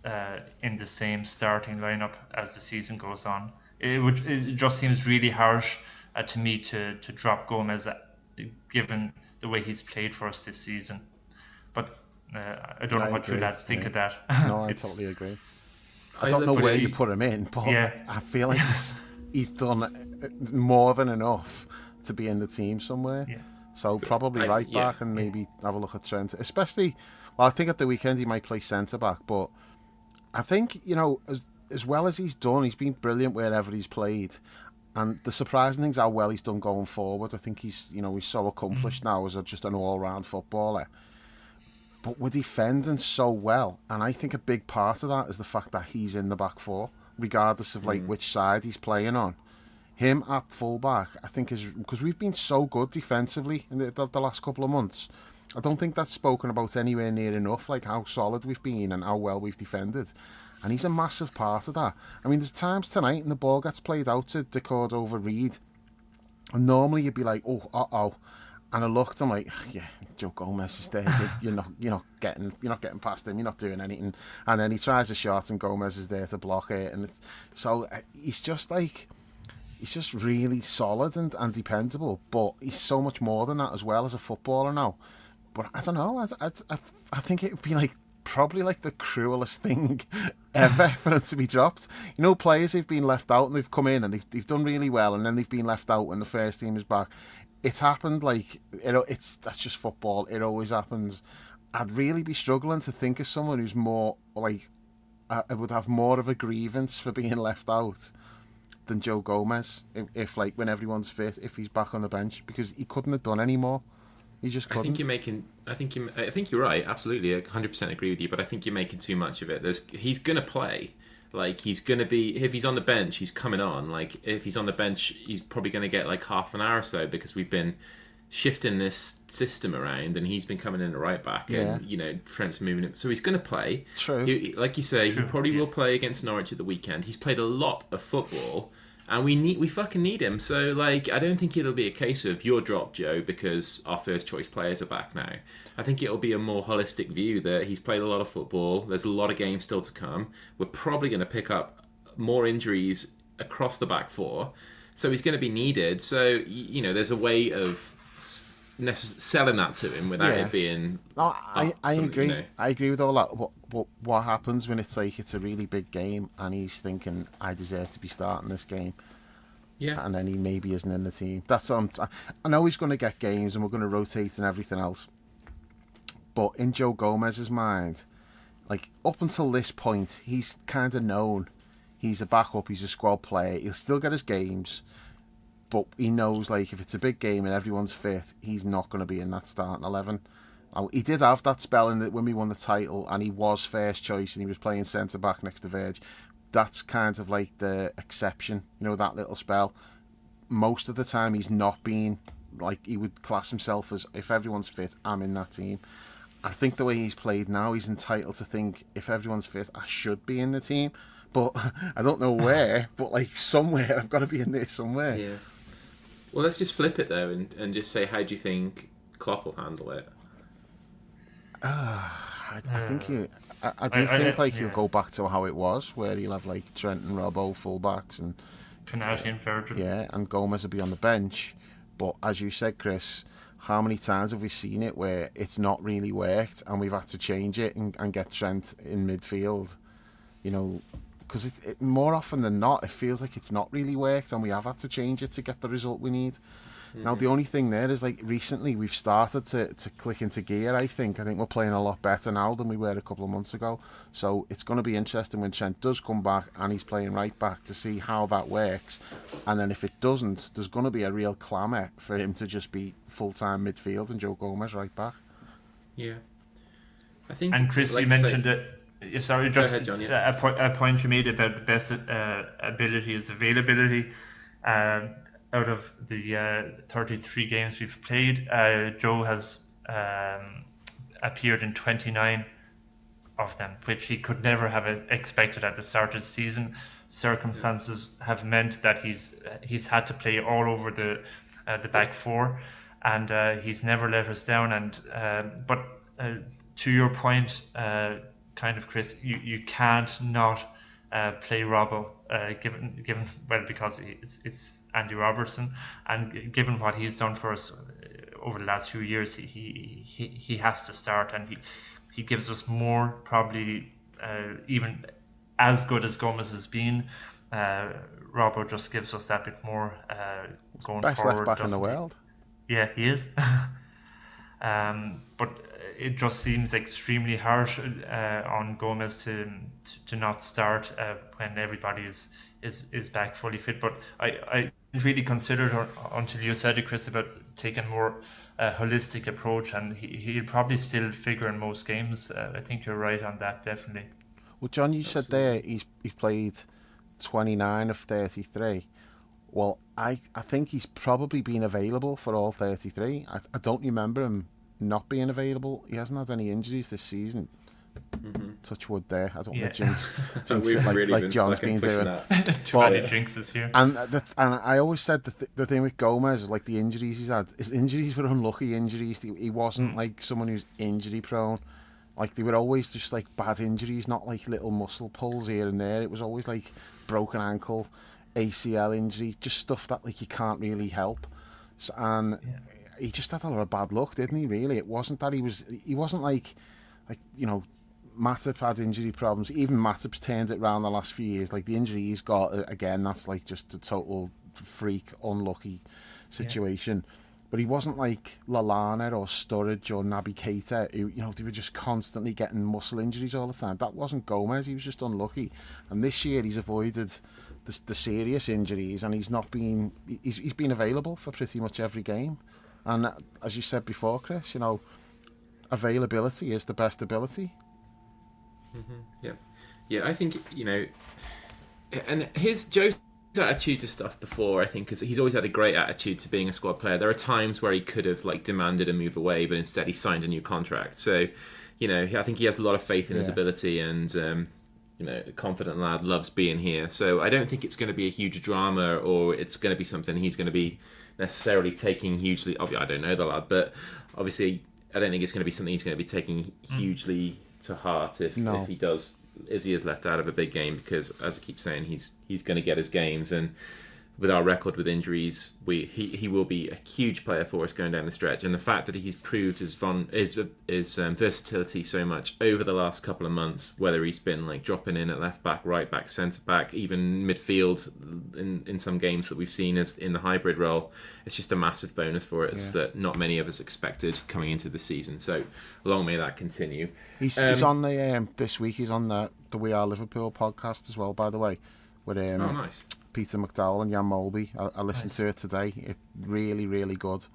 in the same starting lineup as the season goes on. It just seems really harsh to me to drop Gomez, given the way he's played for us this season. But I don't know what you lads think of that. No, I totally agree. I don't know where you put him in, but I feel like he's done more than enough to be in the team somewhere. Yeah. So probably right back, and maybe have a look at Trent. Especially, well, I think at the weekend he might play centre back, but I think, as well as he's done, he's been brilliant wherever he's played. And the surprising thing is how well he's done going forward. I think he's so accomplished now as just an all-round footballer. But we're defending so well, and I think a big part of that is the fact that he's in the back four, regardless of which side he's playing on. Him at fullback, I think, is because we've been so good defensively in the last couple of months. I don't think that's spoken about anywhere near enough, like how solid we've been and how well we've defended. And he's a massive part of that. I mean, there's times tonight and the ball gets played out to Decord over Reed, and normally you'd be like, oh. And I looked, I'm like, yeah, Joe Gomez is there. You're not getting past him. You're not doing anything. And then he tries a shot, and Gomez is there to block it. And so he's just really solid and dependable. But he's so much more than that as well as a footballer now. But I don't know. I think it would be probably the cruelest thing ever for him to be dropped. Players who've been left out and they've come in and they've done really well, and then they've been left out when the first team is back. It's happened, that's just football. It always happens. I'd really be struggling to think of someone who's more would have more of a grievance for being left out than Joe Gomez if when everyone's fit, if he's back on the bench, because he couldn't have done any more. He just couldn't. I think you're right. Absolutely, I 100% agree with you. But I think you're making too much of it. He's gonna play. He's going to be... If he's on the bench, he's coming on. If he's on the bench, he's probably going to get half an hour or so, because we've been shifting this system around and he's been coming in at right back and, Trent's moving him. So he's going to play. True. Like you say, he probably will play against Norwich at the weekend. He's played a lot of football and we fucking need him. So, I don't think it'll be a case of you're dropped, Joe, because our first choice players are back now. I think it'll be a more holistic view that he's played a lot of football. There's a lot of games still to come. We're probably going to pick up more injuries across the back four. So he's going to be needed. So, there's a way of selling that to him without it being... No, I agree. I agree with all that. But what happens when it's a really big game and he's thinking, I deserve to be starting this game? Yeah. And then he maybe isn't in the team. That's I know he's going to get games and we're going to rotate and everything else. But in Joe Gomez's mind, up until this point, he's kind of known he's a backup, he's a squad player. He'll still get his games, but he knows if it's a big game and everyone's fit, he's not going to be in that starting 11. He did have that spell when we won the title, and he was first choice and he was playing centre back next to Virg. That's kind of the exception, that little spell. Most of the time, he's not been he would class himself as, if everyone's fit, I'm in that team. I think the way he's played now, he's entitled to think, if everyone's fit, I should be in the team. But I don't know where, but somewhere, I've got to be in there somewhere. Yeah. Well, let's just flip it though and just say, how do you think Klopp will handle it? I think I do think he'll go back to how it was, where he'll have Trent and Robbo fullbacks and Canati and Virgil. Yeah, and Gomez will be on the bench. But as you said, Chris, how many times have we seen it where it's not really worked and we've had to change it and get Trent in midfield? Because more often than not, it feels like it's not really worked and we have had to change it to get the result we need. Mm-hmm. Now, the only thing there is, recently we've started to click into gear, I think. We're playing a lot better now than we were a couple of months ago. So it's going to be interesting when Trent does come back and he's playing right back to see how that works. And then if it doesn't, there's going to be a real clamour for him to just be full-time midfield and Joe Gomez right back. Yeah. I think... And Chris, you mentioned it. Sorry, just ahead, John, yeah. a point you made about the best ability is availability. Out of the 33 games we've played, Joe has appeared in 29 of them, which he could never have expected at the start of the season. Circumstances have meant that he's had to play all over the back four, and he's never let us down. And but to your point, kind of, Chris, you can't not play Robbo, given well, because it's Andy Robertson, and given what he's done for us over the last few years, he has to start, and he gives us more, probably even as good as Gomez has been. Robbo just gives us that bit more going best forward. Best left back in the world. Yeah, he is. But it just seems extremely harsh on Gomez to not start when everybody is back fully fit. But I didn't really considered until you said it, Chris, about taking a more holistic approach, and he'll probably still figure in most games. I think you're right on that, definitely. Well, John, you said there he's played 29 of 33. Well, I think he's probably been available for all 33. I don't remember him not being available. He hasn't had any injuries this season. Mm-hmm. Touch wood there. I don't want to jinx it like John's been doing. Too many jinxes here. And I always said the thing with Gomez, like the injuries he's had, his injuries were unlucky injuries. He wasn't like someone who's injury prone. Like they were always just like bad injuries, not like little muscle pulls here and there. It was always like broken ankle, ACL injury, just stuff that like you can't really help. So, and he just had a lot of bad luck, didn't he? Really, it wasn't that he wasn't like you know, Matip had injury problems. Even Matip's turned it around the last few years. Like the injury he's got again, that's like just a total freak, unlucky situation. Yeah. But he wasn't like Lallana or Sturridge or Naby Keita, who, you know, they were just constantly getting muscle injuries all the time. That wasn't Gomez. He was just unlucky. And this year he's avoided the serious injuries, and he's been available for pretty much every game. And as you said before, Chris, you know, availability is the best ability. Mm-hmm. Yeah. I think, you know, and Joe's attitude to stuff before, I think, because he's always had a great attitude to being a squad player. There are times where he could have like demanded a move away, but instead he signed a new contract. So, you know, I think he has a lot of faith in his ability, and you know, a confident lad, loves being here. So I don't think it's going to be a huge drama, or it's going to be something he's going to be necessarily taking hugely. Obviously, I don't know the lad, but obviously I don't think it's going to be something he's going to be taking hugely to heart if he does. Izzy is left out of a big game, because, as I keep saying, he's going to get his games, and with our record with injuries, he will be a huge player for us going down the stretch. And the fact that he's proved his versatility so much over the last couple of months, whether he's been like dropping in at left back, right back, centre back, even midfield in some games that we've seen as in the hybrid role, it's just a massive bonus for us that not many of us expected coming into the season. So long may that continue. He's on the this week. He's on the We Are Liverpool podcast as well, by the way. With nice. Peter McDowell and Jan Molby. I listened to it today. It's really, really good.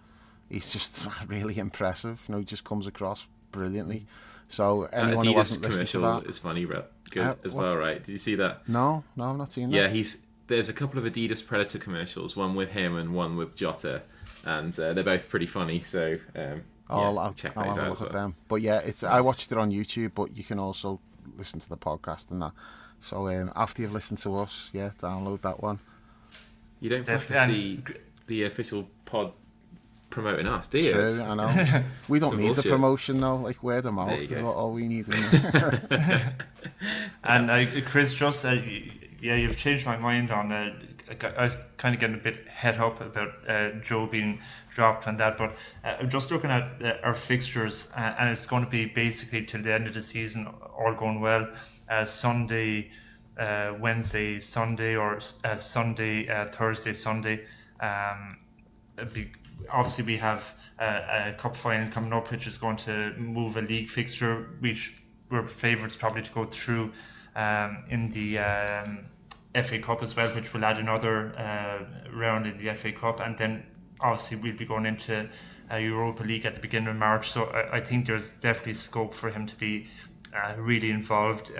He's just really impressive. You know, he just comes across brilliantly. So anyone who hasn't listened to that, is funny, good as well, right? Did you see that? No, I've not seen that. Yeah, there's a couple of Adidas Predator commercials, one with him and one with Jota, and they're both pretty funny. So I'll have a look at them. But yeah, I watched it on YouTube, but you can also listen to the podcast and that. So after you've listened to us, download that one. You don't have to see the official pod promoting us, do you? True, I know. We don't need the promotion though. Like word of mouth is all we need. And Chris, just you've changed my mind on. I was kind of getting a bit head up about Joe being dropped and that, but I'm just looking at our fixtures, and it's going to be basically till the end of the season, all going well. Sunday, Wednesday, Sunday, or Sunday, Thursday, Sunday. Obviously, we have a cup final coming up, which is going to move a league fixture, which we're favourites probably to go through in the FA Cup as well, which will add another round in the FA Cup, and then obviously we'll be going into Europa League at the beginning of March. So I think there's definitely scope for him to be really involved,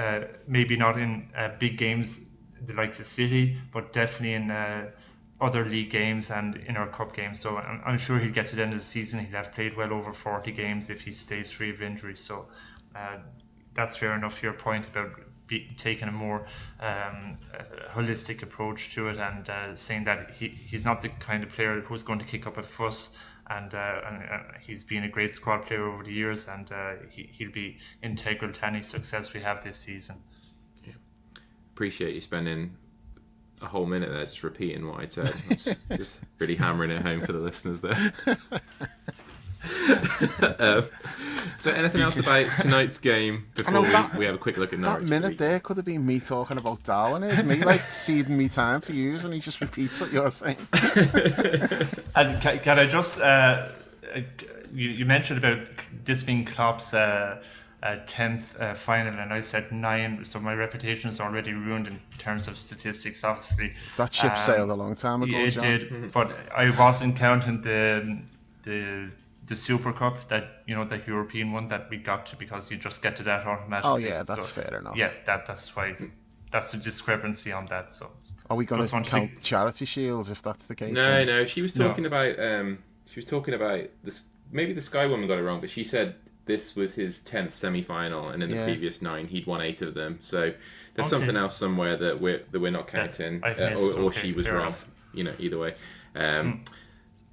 maybe not in big games the likes of City, but definitely in other league games and in our cup games. So I'm sure he'll get to the end of the season. He'll have played well over 40 games if he stays free of injury. So that's fair enough, your point about taking a more holistic approach to it, and saying that he's not the kind of player who's going to kick up a fuss. And he's been a great squad player over the years, and he'll be integral to any success we have this season. Yeah. Appreciate you spending a whole minute there just repeating what I said. It's just really hammering it home for the listeners there. So anything else about tonight's game before we have a quick look at Norwich? That minute there could have been me talking about Darwin. It's me like ceding me time to use, and he just repeats what you're saying. And can I just you mentioned about this being Klopp's 10th final, and I said 9, so my reputation is already ruined in terms of statistics, obviously. That ship sailed a long time ago, Yeah, it John. did, but I wasn't counting the Super Cup, that the European one that we got to, because you just get to that automatically. Oh yeah, that's fair enough. Yeah, that's why. That's the discrepancy on that. So are we going to count charity shields if that's the case? No. She was talking about this. Maybe the Sky Woman got it wrong, but she said this was his 10th semi-final, and in the previous 9 he'd won 8 of them. So there's something else somewhere that we're not counting, or she was wrong. Enough. Either way.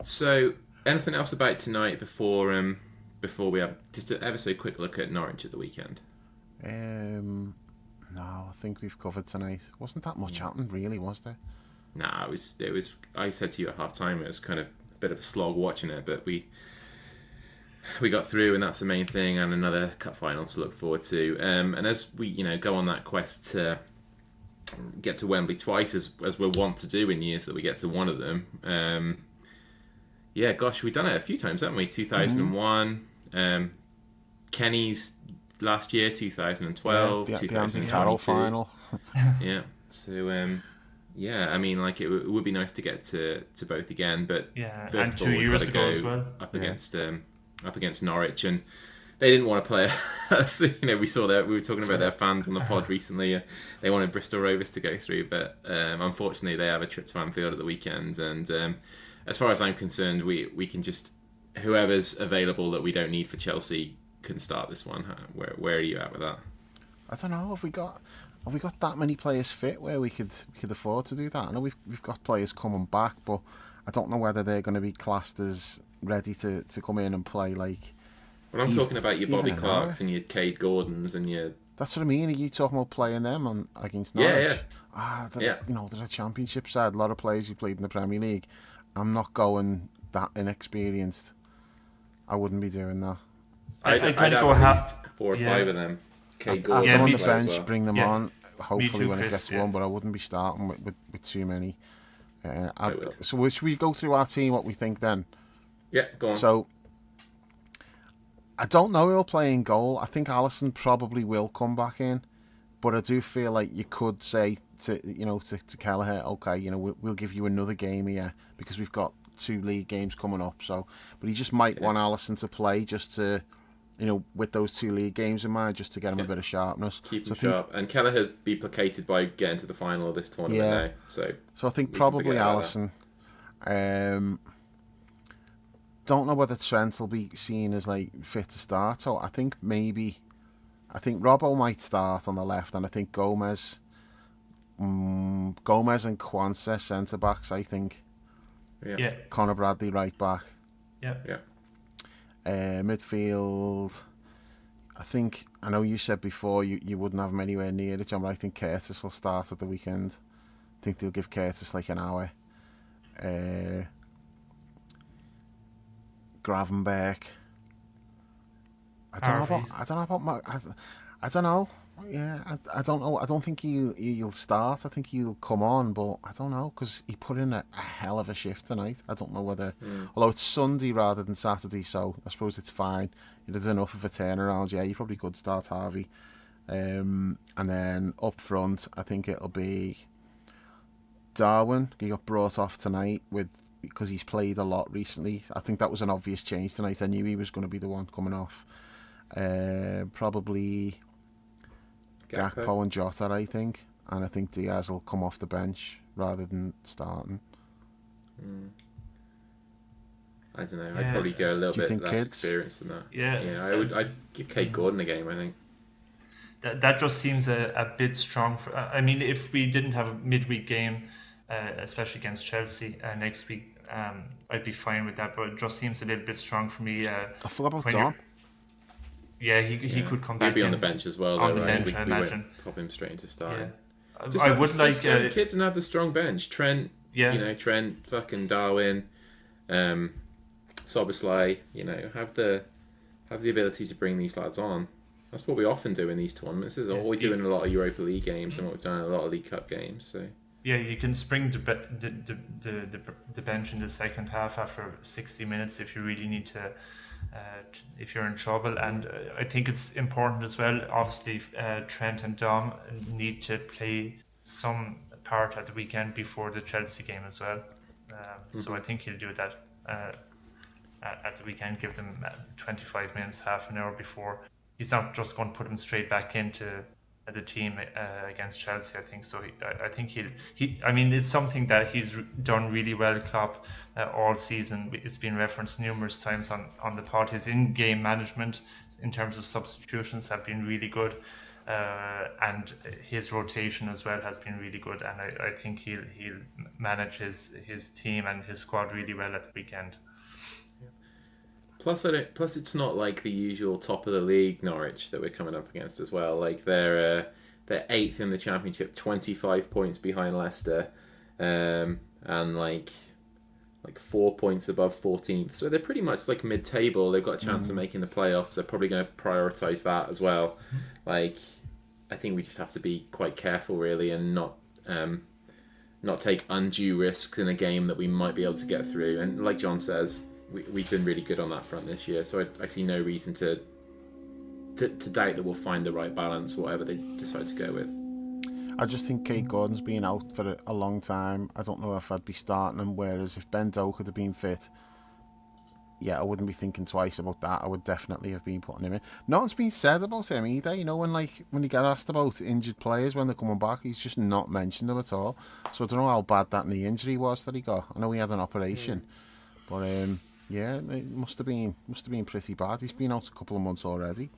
So anything else about tonight before we have just an ever so quick look at Norwich at the weekend? No, I think we've covered tonight. Wasn't that much happening, really, was there? Nah, it was. I said to you at half time, it was kind of a bit of a slog watching it, but we got through, and that's the main thing, and another cup final to look forward to. And as we go on that quest to get to Wembley twice, as we're wont to do in years that we get to one of them. Yeah, gosh, we've done it a few times, haven't we? 2001, Kenny's last year, 2012, the Andy Carroll final. Yeah, so I mean, like it would be nice to get to both again, but first of all, we've got to go up against Norwich, and they didn't want to play us. We saw that we were talking about their fans on the pod recently. They wanted Bristol Rovers to go through, but unfortunately, they have a trip to Anfield at the weekend, and as far as I'm concerned, we can just, whoever's available that we don't need for Chelsea can start this one. Where are you at with that? I don't know. Have we got that many players fit where we could afford to do that? I know we've got players coming back, but I don't know whether they're going to be classed as ready to come in and play like. Well, I'm talking about your Bobby Clarks and your Cade Gordons and your. That's what I mean. Are you talking about playing them against Norwich? Yeah. They're a championship side. A lot of players who played in the Premier League. I'm not going that inexperienced. I wouldn't be doing that. I'd go half 4 or 5 of them. Have them on the bench, bring them on. Hopefully when it gets one, but I wouldn't be starting with too many. So should we go through our team, what we think then? Yeah, go on. So I don't know who'll play in goal. I think Alisson probably will come back in, but I do feel like you could say to Kelleher, okay, we'll give you another game here because we've got 2 league games coming up. So, but he just might want Alisson to play just to, with those 2 league games in mind, just to get him a bit of sharpness. Keep him sharp. And Kelleher's be placated by getting to the final of this tournament now. So I think probably Alisson. Don't know whether Trent will be seen as like fit to start. So I think Robbo might start on the left, and I think Gomez and Kwanzaa centre backs. I think. Yeah. Conor Bradley right back. Yeah. Midfield. I know you said before you wouldn't have him anywhere near it, John, but I think Curtis will start at the weekend. I think they'll give Curtis like an hour. Gravenberg. I don't know. Yeah, I don't know. I don't think he'll start. I think he'll come on, but I don't know because he put in a hell of a shift tonight. I don't know whether, although it's Sunday rather than Saturday, so I suppose it's fine. There's enough of a turnaround. Yeah, you probably could start Harvey, and then up front, I think it'll be Darwin. He got brought off tonight because he's played a lot recently. I think that was an obvious change tonight. I knew he was going to be the one coming off. Probably Gakpo and Jota, I think. And I think Diaz will come off the bench rather than starting. I don't know. I'd probably go a little bit less experienced than that. Yeah. I'd give Cade Gordon a game, I think. That just seems a bit strong. I mean, if we didn't have a midweek game, especially against Chelsea next week, I'd be fine with that. But it just seems a little bit strong for me. I forgot about Dom. Yeah, he could come back. He'd be on the bench as well. On the bench, I imagine. Pop him straight into starting. Yeah. I would like kids and have the strong bench. Trent, Trent, fucking Darwin, Soboslai. Have the ability to bring these lads on. That's what we often do in these tournaments. This is what we do in a lot of Europa League games and what we've done in a lot of League Cup games. So yeah, you can spring the bench in the second half after 60 minutes if you really need to if you're in trouble. And I think it's important as well. Obviously, Trent and Dom need to play some part at the weekend before the Chelsea game as well. So I think he'll do that at the weekend, give them 25 minutes, half an hour before. He's not just going to put them straight back into the team against Chelsea, I think. So I think I mean, it's something that he's done really well, Klopp, all season. It's been referenced numerous times on the pod. His in-game management in terms of substitutions have been really good. And his rotation as well has been really good. And I think he'll manage his team and his squad really well at the weekend. Plus, it's not like the usual top of the league Norwich that we're coming up against as well. Like they're 8th in the Championship, 25 points behind Leicester, and like 4 points above 14th. So they're pretty much like mid-table. They've got a chance of making the playoffs. They're probably going to prioritise that as well. Like, I think we just have to be quite careful, really, and not take undue risks in a game that we might be able to get through. And like John says, we've been really good on that front this year, so I see no reason to doubt that we'll find the right balance, whatever they decide to go with. I just think Kate Gordon's been out for a long time. I don't know if I'd be starting him, whereas if Ben Doe could have been fit, yeah, I wouldn't be thinking twice about that. I would definitely have been putting him in. Nothing's been said about him either. You know, when you get asked about injured players when they're coming back, he's just not mentioned them at all. So I don't know how bad that knee injury was that he got. I know he had an operation, but yeah, it must have been pretty bad. He's been out a couple of months already.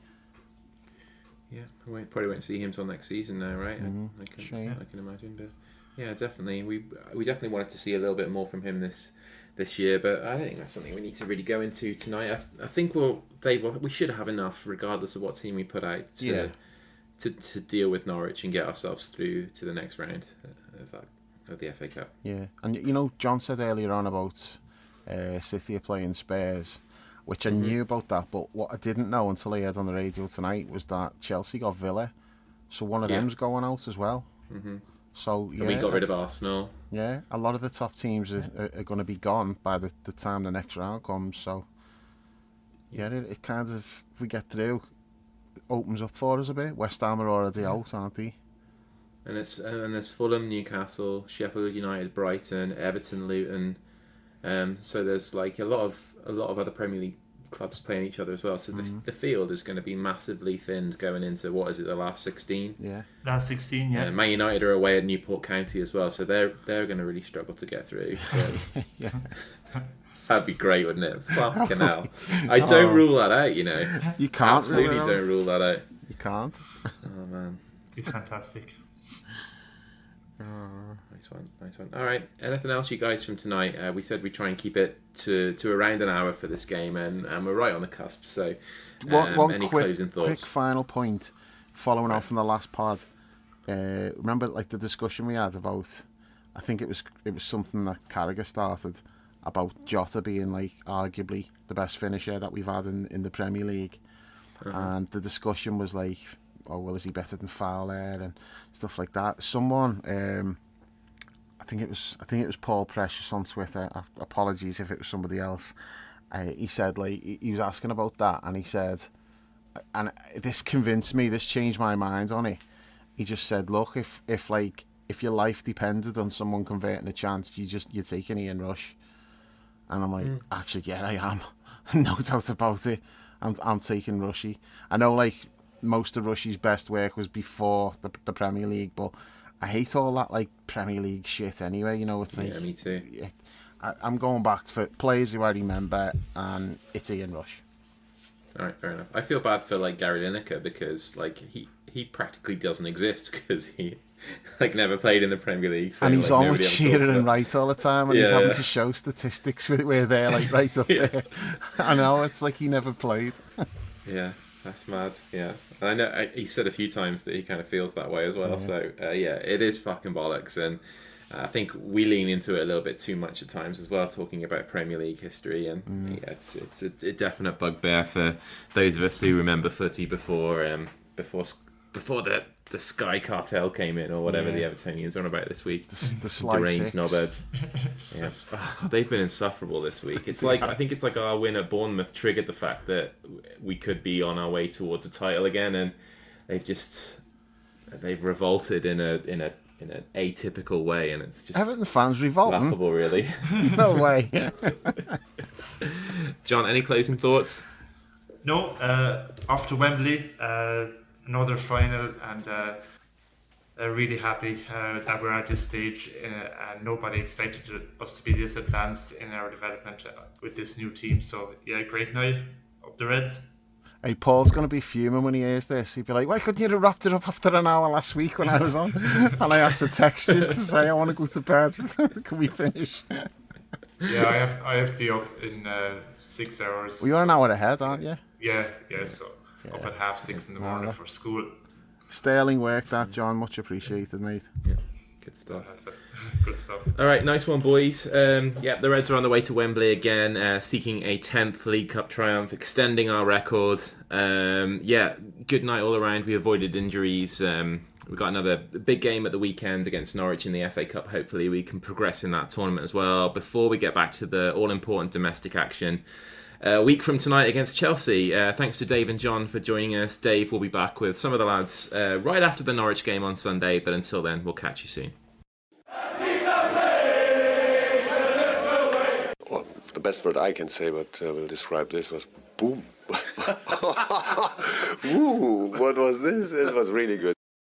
Yeah, probably won't see him till next season now, right? I can imagine, but yeah, definitely. We definitely wanted to see a little bit more from him this year, but I don't think that's something we need to really go into tonight. I think we should have enough, regardless of what team we put out, to deal with Norwich and get ourselves through to the next round of the FA Cup. Yeah, and you know, John said earlier on about City are playing Spurs, which I knew about that, but what I didn't know until I heard on the radio tonight was that Chelsea got Villa, so one of them's going out as well. So yeah, and we got rid of Arsenal. Yeah, a lot of the top teams are going to be gone by the time the next round comes. So yeah, it kind of, if we get through, opens up for us a bit. West Ham are already out, aren't they? And there's Fulham, Newcastle, Sheffield United, Brighton, Everton, Luton. So there's like a lot of other Premier League clubs playing each other as well. So the field is going to be massively thinned going into, the last 16? Yeah. Last 16, yeah. Man United are away at Newport County as well, so they're going to really struggle to get through. So. Yeah. That'd be great, wouldn't it? Fucking hell. I don't rule that out, you know. You can't. Absolutely don't rule that out. You can't. Oh, man. It'd be fantastic. Nice one. All right. Anything else, you guys, from tonight? We said we'd try and keep it to around an hour for this game, and we're right on the cusp. So, any closing thoughts? Quick final point, following on from the last pod. Remember, like the discussion we had about, I think it was something that Carragher started about Jota being like arguably the best finisher that we've had in the Premier League, and the discussion was like, oh well, is he better than Fowler and stuff like that. Someone, I think it was Paul Precious on Twitter. Apologies if it was somebody else. He said, like, he was asking about that, and he said, and this convinced me. This changed my mind on it. He just said, look, if your life depended on someone converting a chance, you're taking Ian Rush. And I'm like, actually, yeah, I am. No doubt about it. I'm taking Rushy. I know, like, most of Rushy's best work was before the Premier League, but I hate all that like Premier League shit anyway. You know, it's like, yeah, me too. I'm going back for players who I remember, and it's Ian Rush. All right, fair enough. I feel bad for like Gary Lineker because like he practically doesn't exist because he like never played in the Premier League. So, and he's like, on with Shearer and Wright all the time, and he's having to show statistics where they're like right up there. I know, it's like he never played. Yeah. That's mad, yeah. And I know he said a few times that he kind of feels that way as well. Yeah. So, yeah, it is fucking bollocks. And I think we lean into it a little bit too much at times as well, talking about Premier League history. And yeah, it's a definite bugbear for those of us who remember footy before the the Sky Cartel came in, or whatever the Evertonians are on about this week. The sly Deranged six. knobheads. Yeah. Oh, they've been insufferable this week. It's like, I think it's like our win at Bournemouth triggered the fact that we could be on our way towards a title again, and they've revolted in an atypical way, and it's just Everton fans revolting. laughable, really. No way. John, any closing thoughts? No, off to Wembley, another final, and really happy that we're at this stage, and nobody expected us to be this advanced in our development with this new team. So yeah, great night up the Reds. Hey, Paul's going to be fuming when he hears this. He'd be like, why couldn't you have wrapped it up after an hour last week when I was on? And I had to text just to say I want to go to bed. Can we finish? Yeah, I have to be up in 6 hours. Well, you're an hour ahead, aren't you? Yeah, so up at 6:30 in the morning for school. Sterling work that, John. Much appreciated, mate. Yeah, good stuff. That's it. Good stuff. All right, nice one, boys. The Reds are on the way to Wembley again, seeking a 10th League Cup triumph, extending our record. Good night all around. We avoided injuries. We've got another big game at the weekend against Norwich in the FA Cup. Hopefully we can progress in that tournament as well before we get back to the all-important domestic action. A week from tonight against Chelsea. Thanks to Dave and John for joining us. Dave will be back with some of the lads right after the Norwich game on Sunday, but until then, we'll catch you soon. Well, the best word I can say, but will describe this, was boom. Ooh, what was this? It was really good.